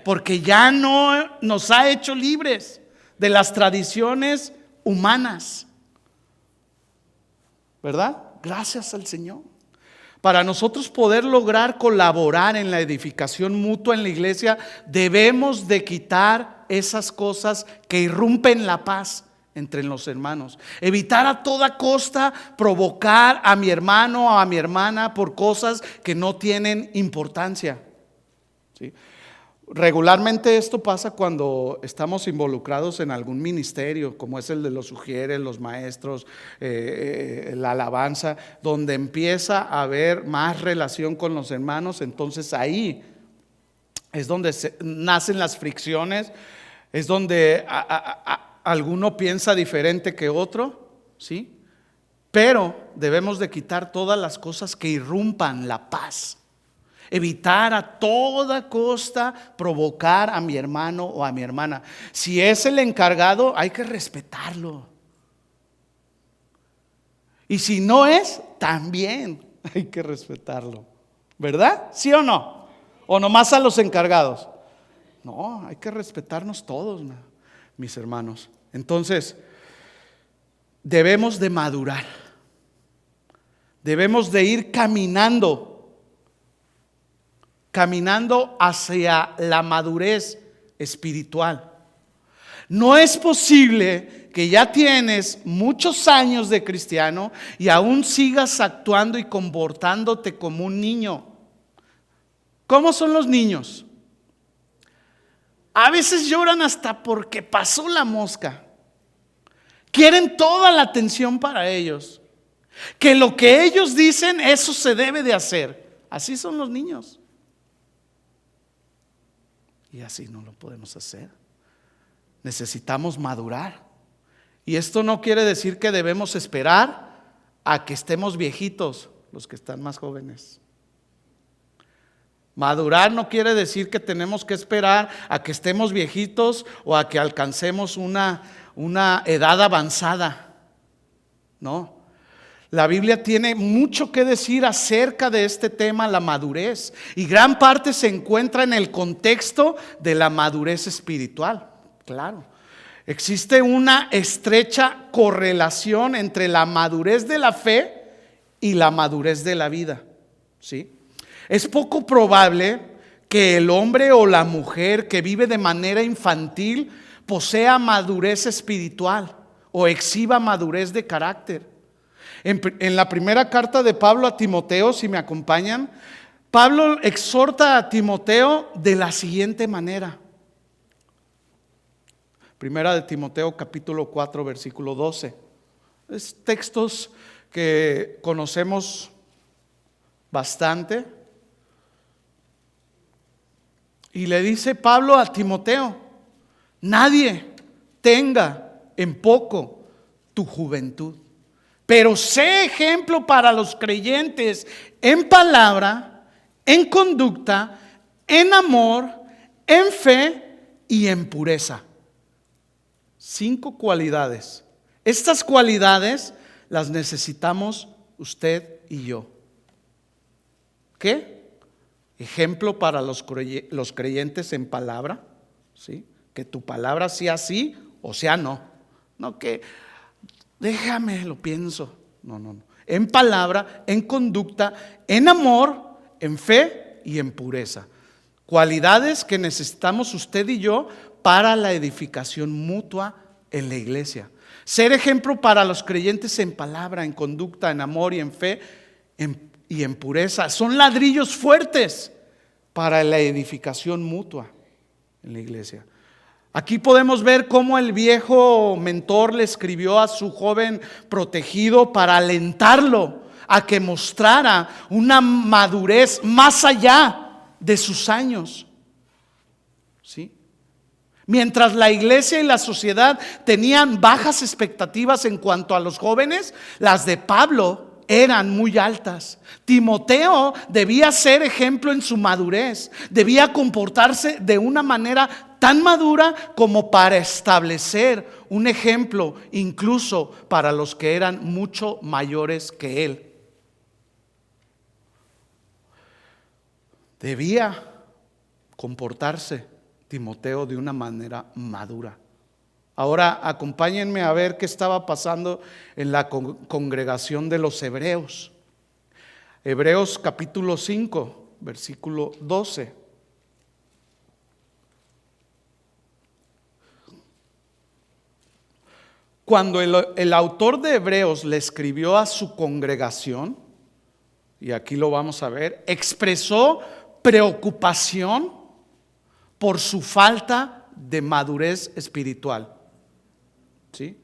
Porque ya no nos ha hecho libres de las tradiciones humanas, ¿verdad? Gracias al Señor. Para nosotros poder lograr colaborar en la edificación mutua en la iglesia, debemos de quitar esas cosas que irrumpen la paz entre los hermanos. Evitar a toda costa provocar a mi hermano o a mi hermana por cosas que no tienen importancia. ¿Sí? Regularmente esto pasa cuando estamos involucrados en algún ministerio, como es el de los sugieres, los maestros, la alabanza, donde empieza a haber más relación con los hermanos. Entonces ahí es donde nacen las fricciones, es donde alguno piensa diferente que otro, ¿sí? Pero debemos de quitar todas las cosas que irrumpan la paz. Evitar a toda costa provocar a mi hermano o a mi hermana. Si es el encargado, hay que respetarlo. Y si no es, también hay que respetarlo. ¿Verdad? ¿Sí o no? ¿O nomás a los encargados? No, hay que respetarnos todos, mis hermanos. Entonces, debemos de madurar. Debemos de ir caminando hacia la madurez espiritual. No es posible que ya tienes muchos años de cristiano y aún sigas actuando y comportándote como un niño. ¿Cómo son los niños? A veces lloran hasta porque pasó la mosca. Quieren toda la atención para ellos. Que lo que ellos dicen, eso se debe de hacer. Así son los niños. Y así no lo podemos hacer. Necesitamos madurar. Y esto no quiere decir que debemos esperar a que estemos viejitos, los que están más jóvenes. Madurar no quiere decir que tenemos que esperar a que estemos viejitos o a que alcancemos una edad avanzada. No. La Biblia tiene mucho que decir acerca de este tema, la madurez. Y gran parte se encuentra en el contexto de la madurez espiritual. Claro. Existe una estrecha correlación entre la madurez de la fe y la madurez de la vida. ¿Sí? Es poco probable que el hombre o la mujer que vive de manera infantil posea madurez espiritual o exhiba madurez de carácter. En la primera carta de Pablo a Timoteo, si me acompañan, Pablo exhorta a Timoteo de la siguiente manera. Primera de Timoteo capítulo 4 versículo 12. Es textos que conocemos bastante. Y le dice Pablo a Timoteo: nadie tenga en poco tu juventud, pero sé ejemplo para los creyentes en palabra, en conducta, en amor, en fe y en pureza. 5 cualidades. Estas cualidades las necesitamos usted y yo. ¿Qué? Ejemplo para los creyentes en palabra, ¿sí? Que tu palabra sea sí o sea no. No que déjame, lo pienso. No. En palabra, en conducta, en amor, en fe y en pureza. Cualidades que necesitamos usted y yo para la edificación mutua en la iglesia. Ser ejemplo para los creyentes en palabra, en conducta, en amor y en fe y en pureza. Son ladrillos fuertes para la edificación mutua en la iglesia. Aquí podemos ver cómo el viejo mentor le escribió a su joven protegido para alentarlo a que mostrara una madurez más allá de sus años. ¿Sí? Mientras la iglesia y la sociedad tenían bajas expectativas en cuanto a los jóvenes, las de Pablo eran muy altas. Timoteo debía ser ejemplo en su madurez, debía comportarse de una manera tan madura como para establecer un ejemplo incluso para los que eran mucho mayores que él. Debía comportarse Timoteo de una manera madura. Ahora acompáñenme a ver qué estaba pasando en la congregación de los hebreos. Hebreos capítulo 5, versículo 12. Cuando el autor de Hebreos le escribió a su congregación, y aquí lo vamos a ver, expresó preocupación por su falta de madurez espiritual. ¿Sí?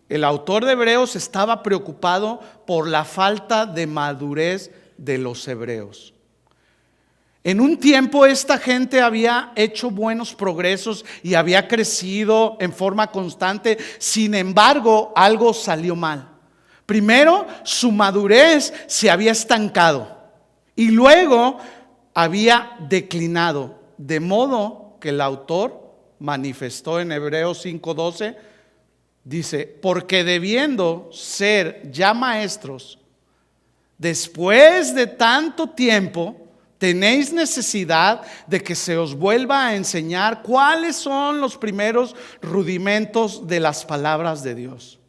El autor de Hebreos estaba preocupado por la falta de madurez de los hebreos. En un tiempo esta gente había hecho buenos progresos y había crecido en forma constante. Sin embargo, algo salió mal. Primero, su madurez se había estancado y luego había declinado, de modo que el autor manifestó en Hebreos 5:12, dice: porque debiendo ser ya maestros, después de tanto tiempo, tenéis necesidad de que se os vuelva a enseñar cuáles son los primeros rudimentos de las palabras de Dios.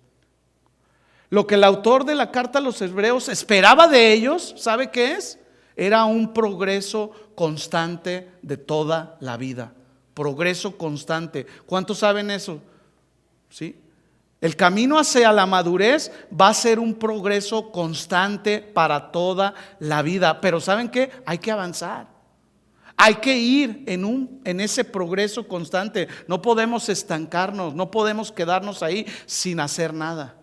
Lo que el autor de la carta a los hebreos esperaba de ellos, ¿sabe qué es? Era un progreso constante de toda la vida. Progreso constante. ¿Cuántos saben eso? ¿Sí? El camino hacia la madurez va a ser un progreso constante para toda la vida. Pero ¿saben qué? Hay que avanzar. Hay que ir en ese progreso constante. No podemos estancarnos, no podemos quedarnos ahí sin hacer nada.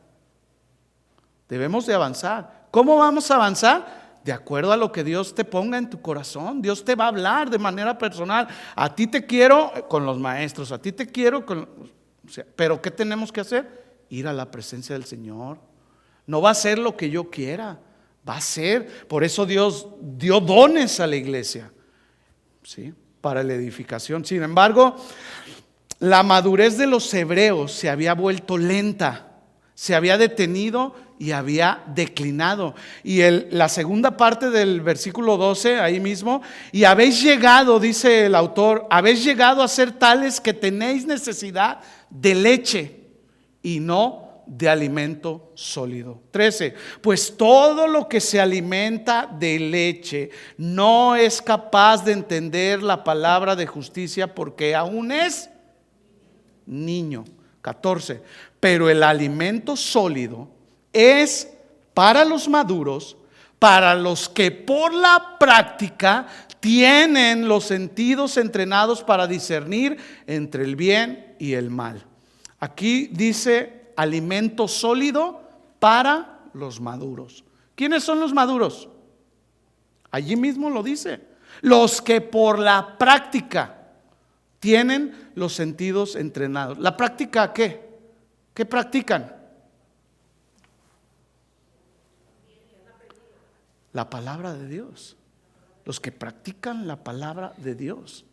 Debemos de avanzar. ¿Cómo vamos a avanzar? De acuerdo a lo que Dios te ponga en tu corazón. Dios te va a hablar de manera personal. A ti te quiero con los maestros, a ti te quiero con... pero ¿qué tenemos que hacer? Ir a la presencia del Señor. No va a ser lo que yo quiera, va a ser. Por eso Dios dio dones a la iglesia, ¿sí? Para la edificación. Sin embargo, la madurez de los hebreos se había vuelto lenta, se había detenido y había declinado. Y la segunda parte del versículo 12, ahí mismo, y habéis llegado, dice el autor, habéis llegado a ser tales que tenéis necesidad de leche y no de alimento sólido. 13. Pues todo lo que se alimenta de leche no es capaz de entender la palabra de justicia porque aún es niño. 14. Pero el alimento sólido es para los maduros, para los que por la práctica tienen los sentidos entrenados para discernir entre el bien y el mal. Aquí dice alimento sólido para los maduros. ¿Quiénes son los maduros? Allí mismo lo dice. Los que por la práctica tienen los sentidos entrenados. ¿La práctica qué? ¿Qué practican? La palabra de Dios. Los que practican la palabra de Dios,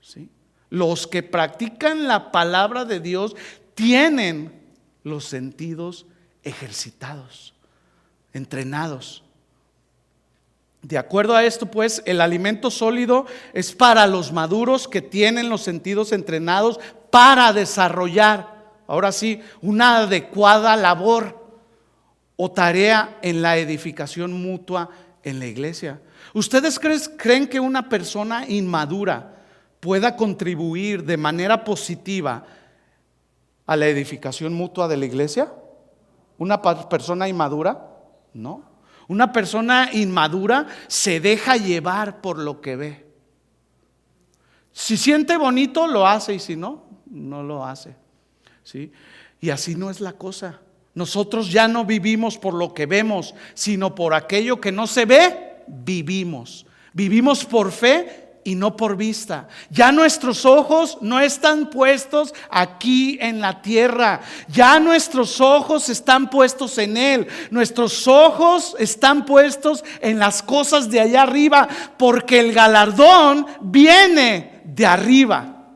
¿sí? Los que practican la palabra de Dios tienen los sentidos ejercitados, entrenados. De acuerdo a esto, pues, el alimento sólido es para los maduros que tienen los sentidos entrenados para desarrollar, ahora sí, una adecuada labor o tarea en la edificación mutua en la iglesia. ¿Ustedes creen que una persona inmadura pueda contribuir de manera positiva a la edificación mutua de la iglesia? ¿Una persona inmadura? No. Una persona inmadura se deja llevar por lo que ve. Si siente bonito, lo hace, y si no, no lo hace, ¿sí? Y así no es la cosa. Nosotros ya no vivimos por lo que vemos, sino por aquello que no se ve, vivimos. Vivimos por fe y no por vista. Ya nuestros ojos no están puestos aquí en la tierra. Ya nuestros ojos están puestos en Él. Nuestros ojos están puestos en las cosas de allá arriba, porque el galardón viene de arriba.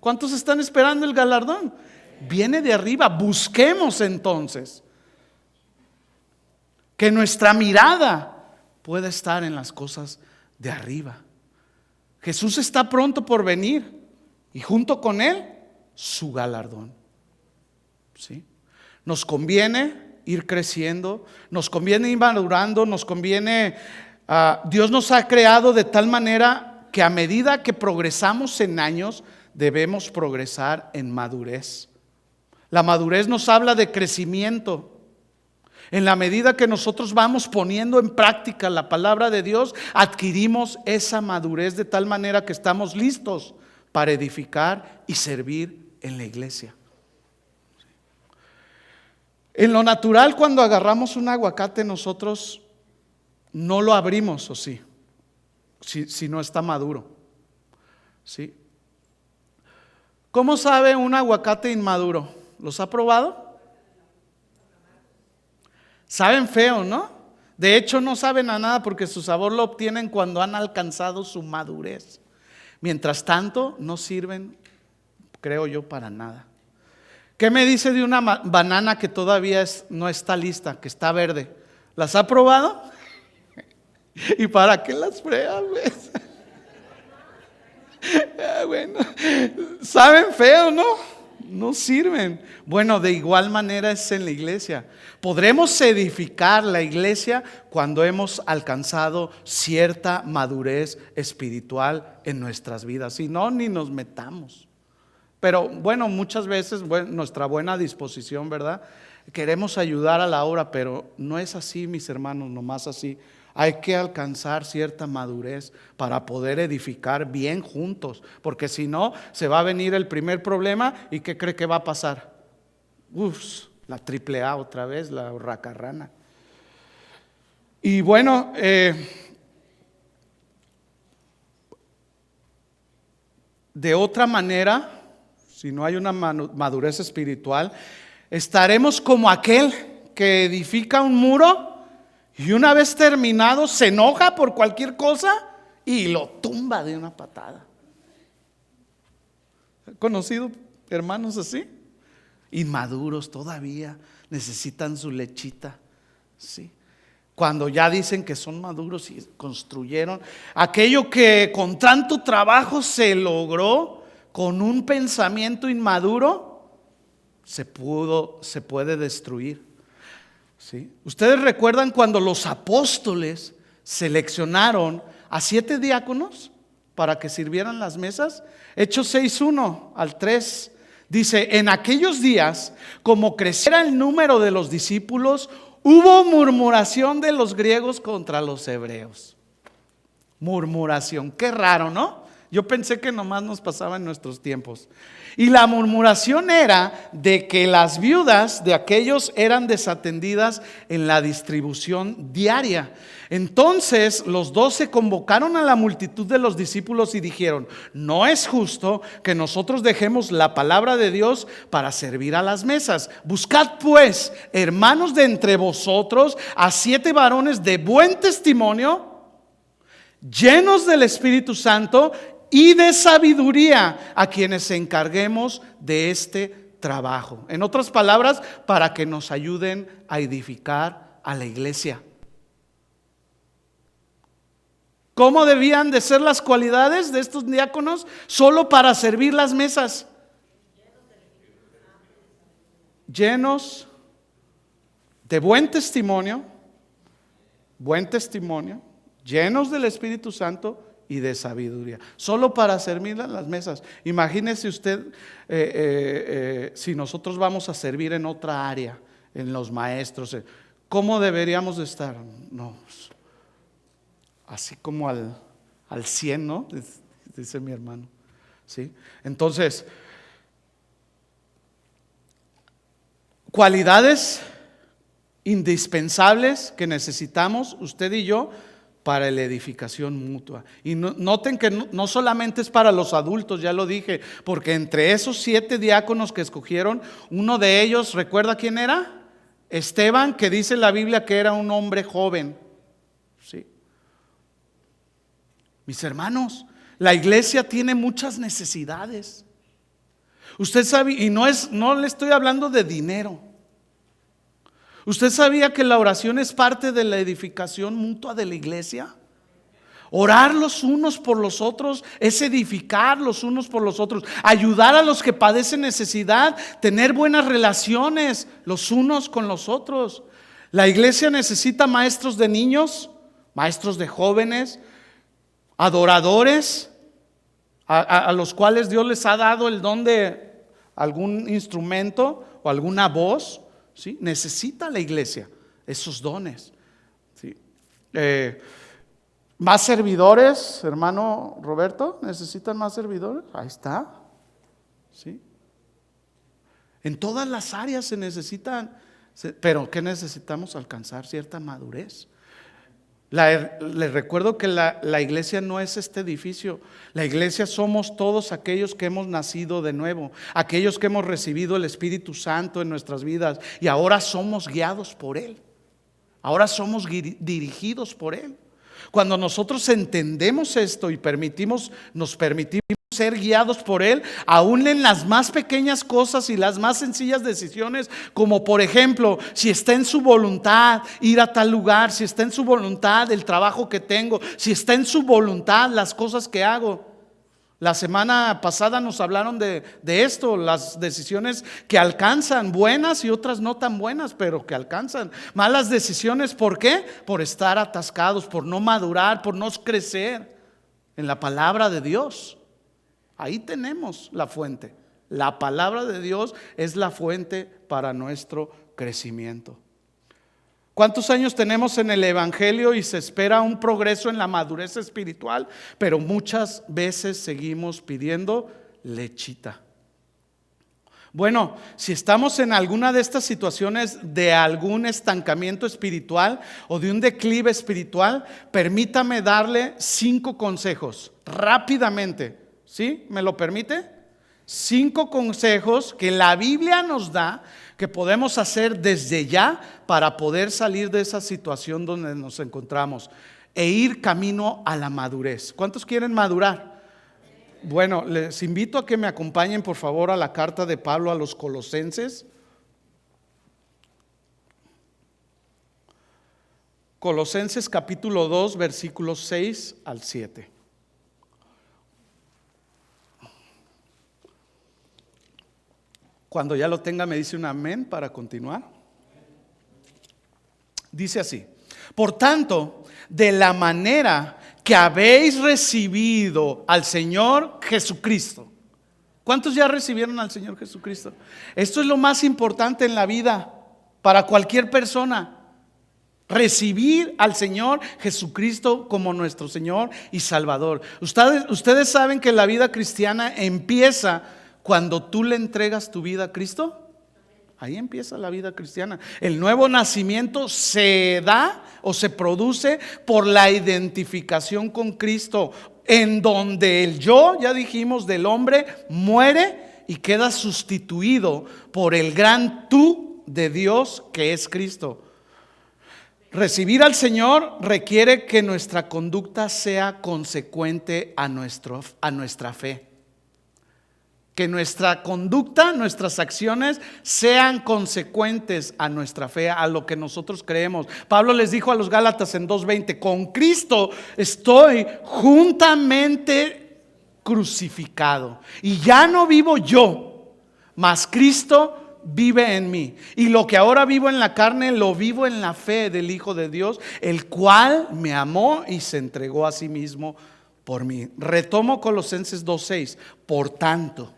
¿Cuántos están esperando el galardón? Viene de arriba. Busquemos entonces que nuestra mirada pueda estar en las cosas de arriba. Jesús está pronto por venir y junto con Él su galardón, ¿sí? Nos conviene ir creciendo, nos conviene ir madurando, nos conviene, Dios nos ha creado de tal manera que a medida que progresamos en años, debemos progresar en madurez. La madurez nos habla de crecimiento. En la medida que nosotros vamos poniendo en práctica la palabra de Dios, adquirimos esa madurez de tal manera que estamos listos para edificar y servir en la iglesia. En lo natural, cuando agarramos un aguacate, nosotros no lo abrimos, ¿o sí? Si no está maduro, ¿sí? ¿Cómo sabe un aguacate inmaduro? ¿Los ha probado? Saben feo, ¿no? De hecho, no saben a nada porque su sabor lo obtienen cuando han alcanzado su madurez. Mientras tanto, no sirven, creo yo, para nada. ¿Qué me dice de una banana que todavía no está lista, que está verde? ¿Las ha probado? ¿Y para qué las pruebas, pues? Bueno, saben feo, ¿no? No sirven. Bueno, de igual manera es en la iglesia. Podremos edificar la iglesia cuando hemos alcanzado cierta madurez espiritual en nuestras vidas. Si no, ni nos metamos. Pero bueno, muchas veces nuestra buena disposición, ¿verdad? Queremos ayudar a la obra, pero no es así, mis hermanos, nomás así. Hay que alcanzar cierta madurez para poder edificar bien juntos, porque si no, se va a venir el primer problema y ¿qué cree que va a pasar? La triple A otra vez, la racarrana. Y bueno, de otra manera, si no hay una madurez espiritual, estaremos como aquel que edifica un muro y una vez terminado se enoja por cualquier cosa y lo tumba de una patada. ¿He conocido hermanos así? Inmaduros todavía, necesitan su lechita, ¿sí? Cuando ya dicen que son maduros y construyeron aquello que con tanto trabajo se logró, con un pensamiento inmaduro, se puede destruir, ¿sí? Ustedes recuerdan cuando los apóstoles seleccionaron a 7 diáconos para que sirvieran las mesas. Hechos 6:1 al 3 dice: en aquellos días, como creciera el número de los discípulos, hubo murmuración de los griegos contra los hebreos. Murmuración, qué raro, ¿no? Yo pensé que nomás nos pasaba en nuestros tiempos. Y la murmuración era de que las viudas de aquellos eran desatendidas en la distribución diaria. Entonces los 12 convocaron a la multitud de los discípulos y dijeron: no es justo que nosotros dejemos la palabra de Dios para servir a las mesas. Buscad pues, hermanos, de entre vosotros a 7 varones de buen testimonio, llenos del Espíritu Santo y de sabiduría, a quienes encarguemos de este trabajo. En otras palabras, para que nos ayuden a edificar a la iglesia. ¿Cómo debían de ser las cualidades de estos diáconos? Solo para servir las mesas. Llenos de buen testimonio, llenos del Espíritu Santo y de sabiduría, solo para servir las mesas. Imagínese usted si nosotros vamos a servir en otra área, en los maestros, ¿cómo deberíamos de estar? No, así como al 100, ¿no? Dice mi hermano, ¿sí? Entonces, cualidades indispensables que necesitamos usted y yo para la edificación mutua. Y noten que no solamente es para los adultos, ya lo dije, porque entre esos 7 diáconos que escogieron, uno de ellos, ¿recuerda quién era? Esteban, que dice la Biblia que era un hombre joven, ¿sí? Mis hermanos, la iglesia tiene muchas necesidades. Usted sabe, y no le estoy hablando de dinero. ¿Usted sabía que la oración es parte de la edificación mutua de la iglesia? Orar los unos por los otros es edificar los unos por los otros, ayudar a los que padecen necesidad, tener buenas relaciones los unos con los otros. La iglesia necesita maestros de niños, maestros de jóvenes, adoradores, a los cuales Dios les ha dado el don de algún instrumento o alguna voz, ¿sí? Necesita la iglesia esos dones, ¿sí? Más servidores, hermano Roberto, ¿necesitan más servidores? Ahí está, ¿sí? En todas las áreas se necesitan, pero ¿qué necesitamos? Alcanzar cierta madurez. Les recuerdo que la iglesia no es este edificio. La iglesia somos todos aquellos que hemos nacido de nuevo, aquellos que hemos recibido el Espíritu Santo en nuestras vidas y ahora somos guiados por Él. Ahora somos dirigidos por Él. Cuando nosotros entendemos esto y nos permitimos ser guiados por Él, aún en las más pequeñas cosas y las más sencillas decisiones, como por ejemplo, si está en su voluntad ir a tal lugar, si está en su voluntad el trabajo que tengo, si está en su voluntad las cosas que hago. La semana pasada nos hablaron de esto, las decisiones que alcanzan, buenas y otras no tan buenas, pero que alcanzan. Malas decisiones, ¿por qué? Por estar atascados, por no madurar, por no crecer en la palabra de Dios. Ahí tenemos la fuente. La palabra de Dios es la fuente para nuestro crecimiento. ¿Cuántos años tenemos en el Evangelio y se espera un progreso en la madurez espiritual? Pero muchas veces seguimos pidiendo lechita. Bueno, si estamos en alguna de estas situaciones de algún estancamiento espiritual o de un declive espiritual, permítame darle 5 consejos rápidamente. ¿Sí? ¿Me lo permite? 5 consejos que la Biblia nos da que podemos hacer desde ya para poder salir de esa situación donde nos encontramos e ir camino a la madurez. ¿Cuántos quieren madurar? Bueno, les invito a que me acompañen por favor a la carta de Pablo a los Colosenses. Colosenses capítulo 2, versículos 6 al 7. Cuando ya lo tenga me dice un amén para continuar. Dice así: por tanto, de la manera que habéis recibido al Señor Jesucristo. ¿Cuántos ya recibieron al Señor Jesucristo? Esto es lo más importante en la vida para cualquier persona. Recibir al Señor Jesucristo como nuestro Señor y Salvador. Ustedes saben que la vida cristiana empieza cuando tú le entregas tu vida a Cristo. Ahí empieza la vida cristiana. El nuevo nacimiento se da o se produce por la identificación con Cristo, en donde el yo, ya dijimos, del hombre muere y queda sustituido por el gran tú de Dios que es Cristo. Recibir al Señor requiere que nuestra conducta sea consecuente a nuestra fe. Que nuestra conducta, nuestras acciones sean consecuentes a nuestra fe, a lo que nosotros creemos. Pablo les dijo a los Gálatas en 2:20: con Cristo estoy juntamente crucificado, y ya no vivo yo, mas Cristo vive en mí. Y lo que ahora vivo en la carne, lo vivo en la fe del Hijo de Dios, el cual me amó y se entregó a sí mismo por mí. Retomo Colosenses 2:6. Por tanto,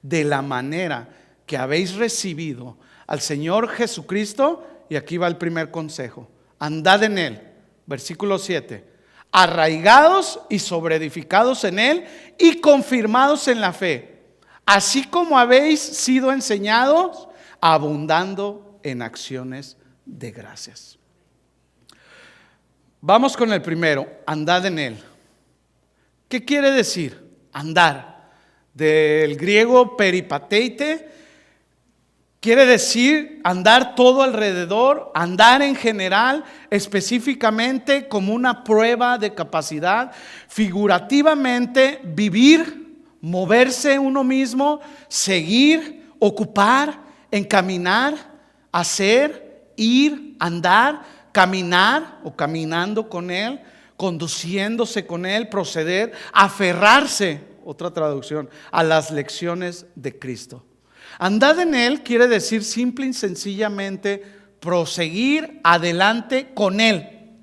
de la manera que habéis recibido al Señor Jesucristo, y aquí va el primer consejo: andad en Él. Versículo 7: arraigados y sobreedificados en Él y confirmados en la fe, así como habéis sido enseñados, abundando en acciones de gracias. Vamos con el primero: andad en Él. ¿Qué quiere decir andar? Del griego peripateite, quiere decir andar todo alrededor, andar en general, específicamente como una prueba de capacidad, figurativamente vivir, moverse uno mismo, seguir, ocupar, encaminar, hacer, ir, andar, caminar o caminando con Él, conduciéndose con Él, proceder, aferrarse. Otra traducción: a las lecciones de Cristo. Andad en Él quiere decir simple y sencillamente proseguir adelante con Él.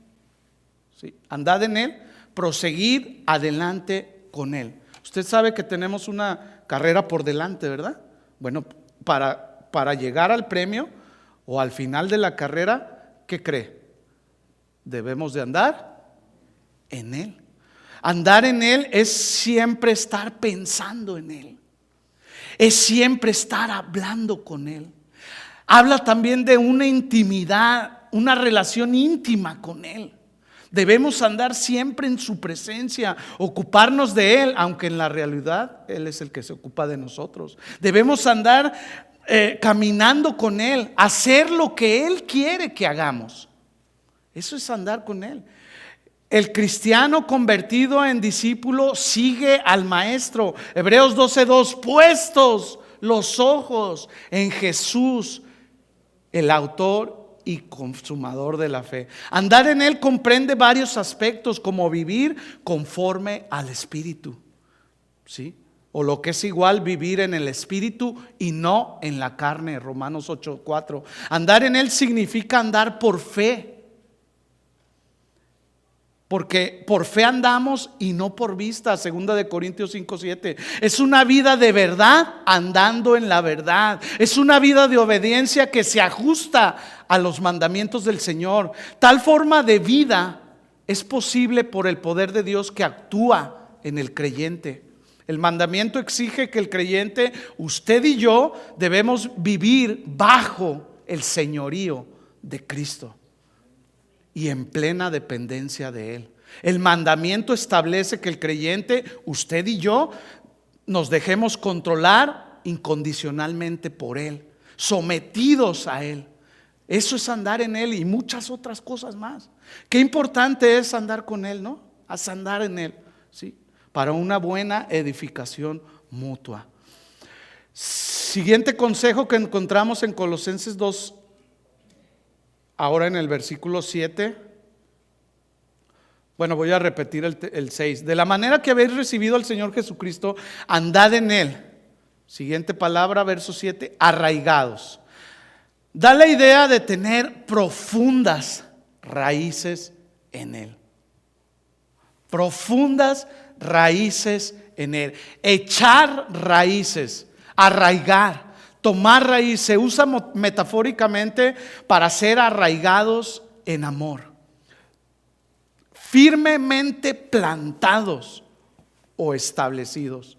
¿Sí? Andad en Él, proseguir adelante con Él. Usted sabe que tenemos una carrera por delante, ¿verdad? Bueno, para llegar al premio o al final de la carrera, ¿qué cree? Debemos de andar en Él. Andar en Él es siempre estar pensando en Él, es siempre estar hablando con Él. Habla también de una intimidad, una relación íntima con Él. Debemos andar siempre en su presencia, ocuparnos de Él, aunque en la realidad Él es el que se ocupa de nosotros. Debemos andar caminando con Él, hacer lo que Él quiere que hagamos. Eso es andar con Él. El cristiano convertido en discípulo sigue al maestro. Hebreos 12:2: puestos los ojos en Jesús, el autor y consumador de la fe. Andar en Él comprende varios aspectos, como vivir conforme al Espíritu, ¿sí? O lo que es igual, vivir en el Espíritu y no en la carne. Romanos 8:4. Andar en Él significa andar por fe. Porque por fe andamos y no por vista, 2 Corintios 5:7. Es una vida de verdad andando en la verdad. Es una vida de obediencia que se ajusta a los mandamientos del Señor. Tal forma de vida es posible por el poder de Dios que actúa en el creyente. El mandamiento exige que el creyente, usted y yo, debemos vivir bajo el señorío de Cristo y en plena dependencia de Él. El mandamiento establece que el creyente, usted y yo, nos dejemos controlar incondicionalmente por Él, sometidos a Él. Eso es andar en Él y muchas otras cosas más. Qué importante es andar con Él, ¿no? Es andar en Él, ¿sí? Para una buena edificación mutua. Siguiente consejo que encontramos en Colosenses 2, ahora en el versículo 7. Bueno, voy a repetir el 6. De la manera que habéis recibido al Señor Jesucristo, andad en Él. Siguiente palabra, verso 7, arraigados. Da la idea de tener profundas raíces en Él. Profundas raíces en Él. Echar raíces, arraigar, tomar raíz. Se usa metafóricamente para ser arraigados en amor, firmemente plantados o establecidos.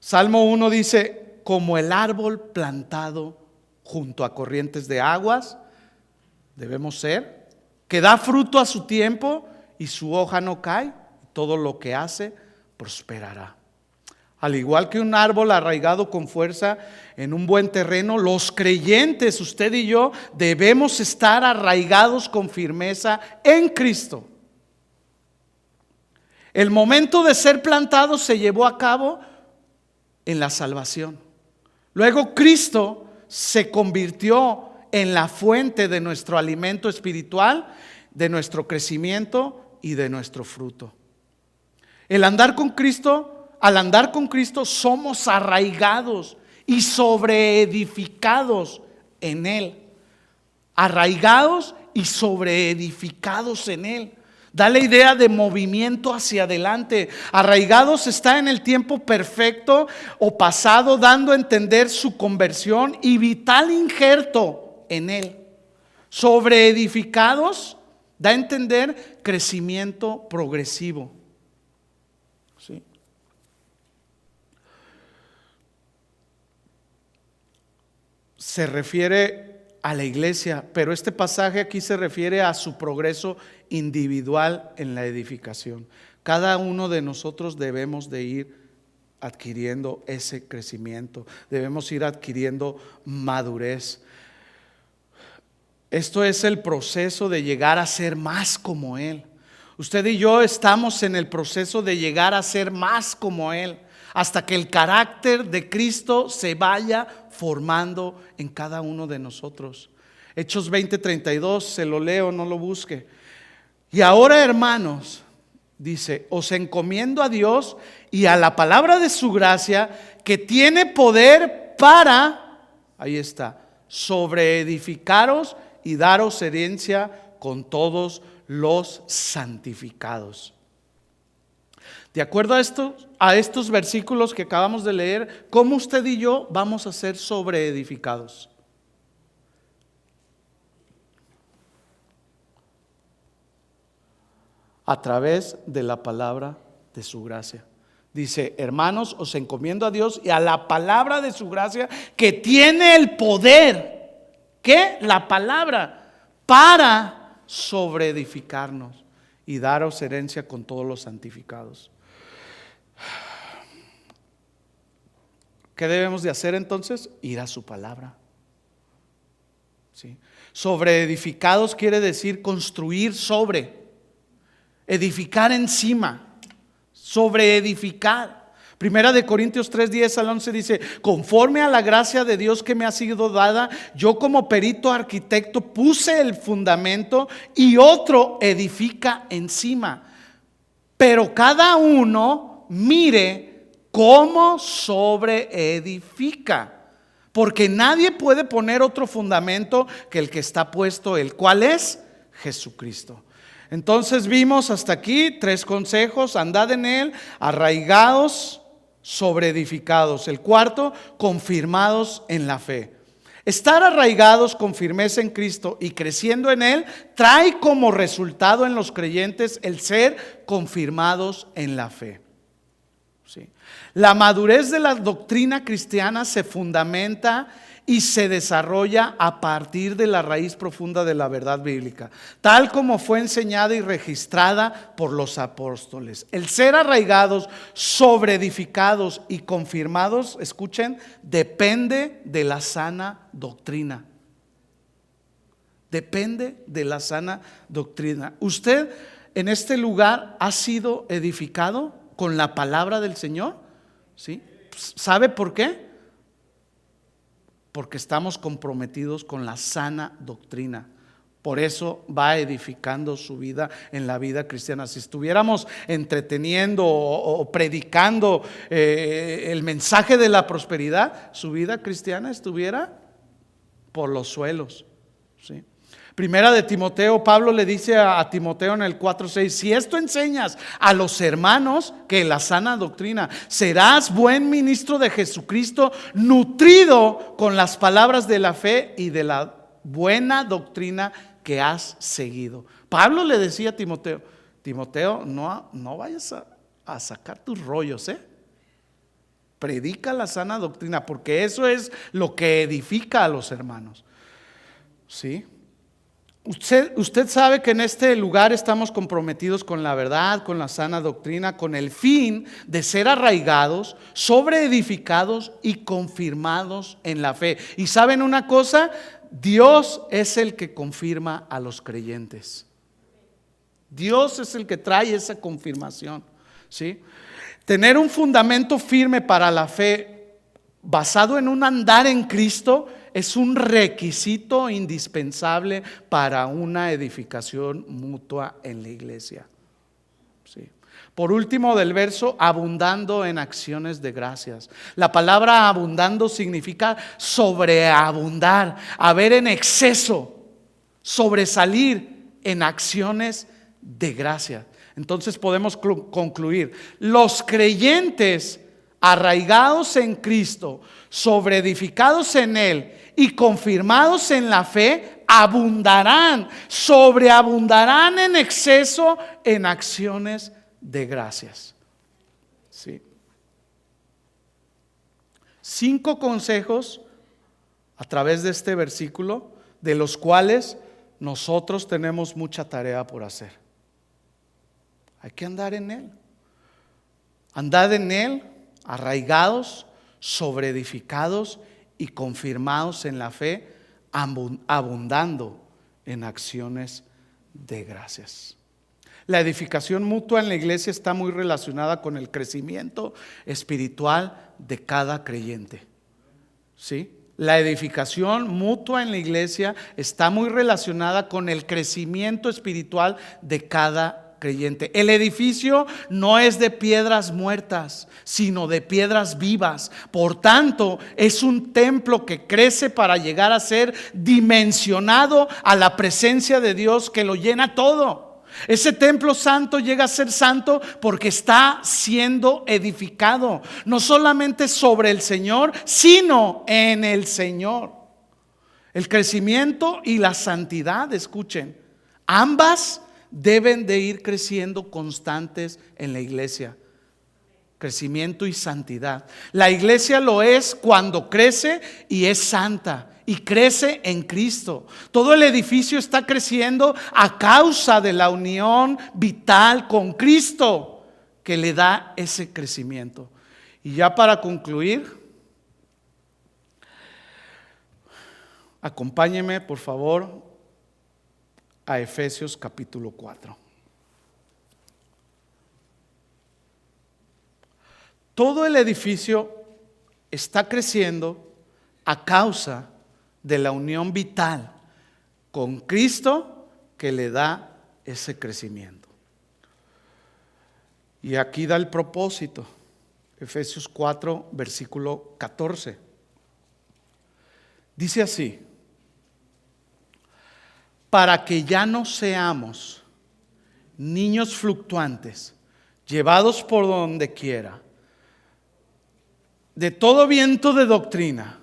Salmo 1 dice: como el árbol plantado junto a corrientes de aguas, debemos ser, que da fruto a su tiempo y su hoja no cae, todo lo que hace prosperará. Al igual que un árbol arraigado con fuerza en un buen terreno, los creyentes, usted y yo, debemos estar arraigados con firmeza en Cristo. El momento de ser plantados se llevó a cabo en la salvación. Luego Cristo se convirtió en la fuente de nuestro alimento espiritual, de nuestro crecimiento y de nuestro fruto. Al andar con Cristo somos arraigados y sobreedificados en Él. Arraigados y sobreedificados en Él. Da la idea de movimiento hacia adelante. Arraigados está en el tiempo perfecto o pasado, dando a entender su conversión y vital injerto en Él. Sobreedificados da a entender crecimiento progresivo. ¿Sí? Se refiere a la iglesia, pero este pasaje aquí se refiere a su progreso individual en la edificación. Cada uno de nosotros debemos de ir adquiriendo ese crecimiento, debemos ir adquiriendo madurez. Esto es el proceso de llegar a ser más como Él. Usted y yo estamos en el proceso de llegar a ser más como Él, hasta que el carácter de Cristo se vaya formando en cada uno de nosotros. Hechos 20:32, se lo leo, no lo busque. Y ahora, hermanos, dice: os encomiendo a Dios y a la palabra de su gracia, que tiene poder para, ahí está, sobreedificaros y daros herencia con todos los santificados. De acuerdo a estos versículos que acabamos de leer, ¿cómo usted y yo vamos a ser sobreedificados? A través de la palabra de su gracia. Dice: hermanos, os encomiendo a Dios y a la palabra de su gracia, que tiene el poder, ¿qué? La palabra, para sobreedificarnos y daros herencia con todos los santificados. ¿Qué debemos de hacer entonces? Ir a su palabra. ¿Sí? Sobreedificados quiere decir construir sobre, edificar encima, sobreedificar. 1 Corintios 3:10 al 11 dice: conforme a la gracia de Dios que me ha sido dada, yo como perito arquitecto puse el fundamento y otro edifica encima. Pero cada uno mire cómo sobreedifica, porque nadie puede poner otro fundamento que el que está puesto, el cual es Jesucristo. Entonces vimos hasta aquí 3 consejos: andad en él, arraigados, sobreedificados. El cuarto, confirmados en la fe. Estar arraigados con firmeza en Cristo y creciendo en él trae como resultado en los creyentes el ser confirmados en la fe. Sí. La madurez de la doctrina cristiana se fundamenta y se desarrolla a partir de la raíz profunda de la verdad bíblica, tal como fue enseñada y registrada por los apóstoles. El ser arraigados, sobreedificados y confirmados, escuchen, depende de la sana doctrina. Depende de la sana doctrina. ¿Usted en este lugar ha sido edificado con la palabra del Señor? ¿Sí? ¿Sabe por qué? Porque estamos comprometidos con la sana doctrina. Por eso va edificando su vida en la vida cristiana. Si estuviéramos entreteniendo o predicando el mensaje de la prosperidad, su vida cristiana estuviera por los suelos. ¿Sí? Primera de Timoteo, Pablo le dice a Timoteo en el 4:6: si esto enseñas a los hermanos, que la sana doctrina, serás buen ministro de Jesucristo, nutrido con las palabras de la fe y de la buena doctrina que has seguido. Pablo le decía a Timoteo: Timoteo, no vayas a sacar tus rollos, predica la sana doctrina, porque eso es lo que edifica a los hermanos. ¿Sí? Usted sabe que en este lugar estamos comprometidos con la verdad, con la sana doctrina, con el fin de ser arraigados, sobreedificados y confirmados en la fe. Y ¿saben una cosa? Dios es el que confirma a los creyentes. Dios es el que trae esa confirmación. ¿Sí? Tener un fundamento firme para la fe basado en un andar en Cristo es un requisito indispensable para una edificación mutua en la iglesia. Sí. Por último, del verso, abundando en acciones de gracias. La palabra abundando significa sobreabundar, haber en exceso, sobresalir en acciones de gracia. Entonces podemos concluir: los creyentes arraigados en Cristo, sobreedificados en él y confirmados en la fe, abundarán, sobreabundarán en exceso en acciones de gracias. Sí. 5 consejos a través de este versículo, de los cuales nosotros tenemos mucha tarea por hacer. Hay que andar en él. Andad en él, arraigados, sobreedificados y confirmados en la fe, abundando en acciones de gracias. La edificación mutua en la iglesia está muy relacionada con el crecimiento espiritual de cada creyente. ¿Sí? La edificación mutua en la iglesia está muy relacionada con el crecimiento espiritual de cada creyente. El edificio no es de piedras muertas, sino de piedras vivas. Por tanto, es un templo que crece para llegar a ser dimensionado a la presencia de Dios, que lo llena todo. Ese templo santo llega a ser santo porque está siendo edificado, no solamente sobre el Señor, sino en el Señor. El crecimiento y la santidad, escuchen, ambas deben de ir creciendo constantes en la iglesia. Crecimiento y santidad. La iglesia lo es cuando crece y es santa y crece en Cristo. Todo el edificio está creciendo a causa de la unión vital con Cristo que le da ese crecimiento. Y ya para concluir, acompáñeme por favor a Efesios capítulo 4. Todo el edificio está creciendo a causa de la unión vital con Cristo que le da ese crecimiento. Y aquí da el propósito. Efesios 4, versículo 14. Dice así: para que ya no seamos niños fluctuantes, llevados por donde quiera, de todo viento de doctrina,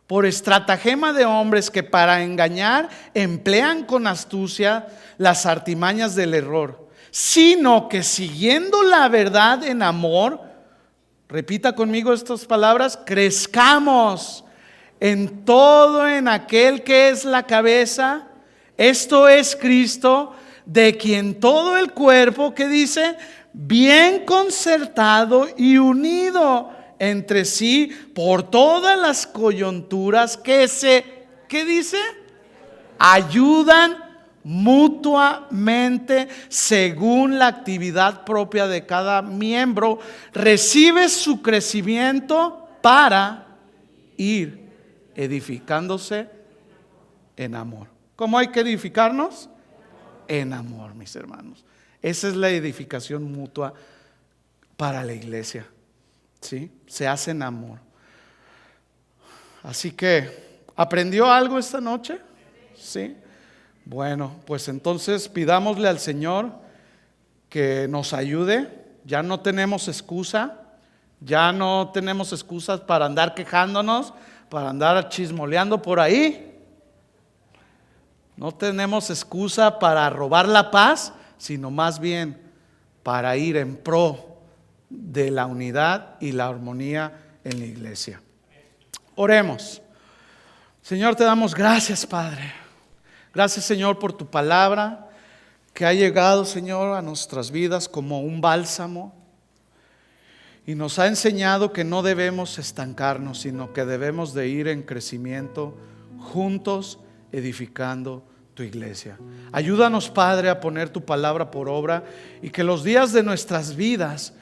por estratagema de hombres que para engañar emplean con astucia las artimañas del error, sino que siguiendo la verdad en amor, repita conmigo estas palabras, crezcamos en todo en aquel que es la cabeza, esto es Cristo, de quien todo el cuerpo, que dice, bien concertado y unido entre sí por todas las coyunturas ¿qué dice? Ayudan mutuamente según la actividad propia de cada miembro, recibe su crecimiento para ir edificándose en amor. ¿Cómo hay que edificarnos? En amor, mis hermanos. Esa es la edificación mutua para la iglesia, ¿sí? Se hace en amor. Así que, ¿aprendió algo esta noche? ¿Sí? Bueno, pues entonces pidámosle al Señor que nos ayude. Ya no tenemos excusa. Ya no tenemos excusas para andar quejándonos, para andar chismoleando por ahí. No tenemos excusa para robar la paz, sino más bien para ir en pro de la unidad y la armonía en la iglesia. Oremos. Señor, te damos gracias, Padre. Gracias, Señor, por tu palabra que ha llegado, Señor, a nuestras vidas como un bálsamo y nos ha enseñado que no debemos estancarnos, sino que debemos de ir en crecimiento juntos, edificando tu iglesia. Ayúdanos, Padre, a poner tu palabra por obra y que los días de nuestras vidas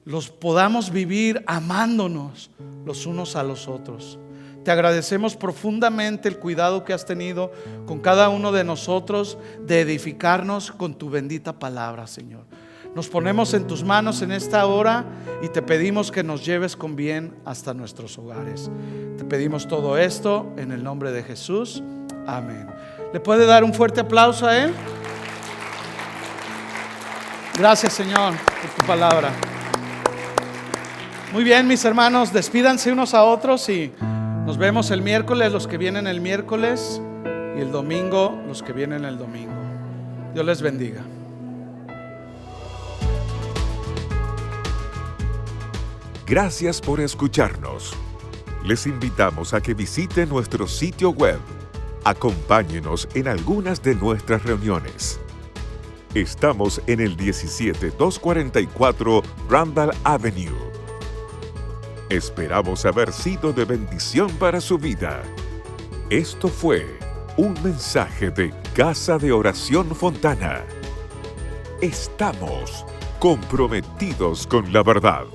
los podamos vivir amándonos los unos a los otros. Te agradecemos profundamente el cuidado que has tenido con cada uno de nosotros de edificarnos con tu bendita palabra, Señor. Nos ponemos en tus manos en esta hora y te pedimos que nos lleves con bien hasta nuestros hogares. Te pedimos todo esto en el nombre de Jesús. Amén. ¿Le puede dar un fuerte aplauso a Él? Gracias, Señor, por tu palabra. Muy bien, mis hermanos, despídanse unos a otros y nos vemos el miércoles, los que vienen el miércoles, y el domingo, los que vienen el domingo. Dios les bendiga. Gracias por escucharnos. Les invitamos a que visiten nuestro sitio web. Acompáñenos en algunas de nuestras reuniones. Estamos en el 17244 Randall Avenue. Esperamos haber sido de bendición para su vida. Esto fue un mensaje de Casa de Oración Fontana. Estamos comprometidos con la verdad.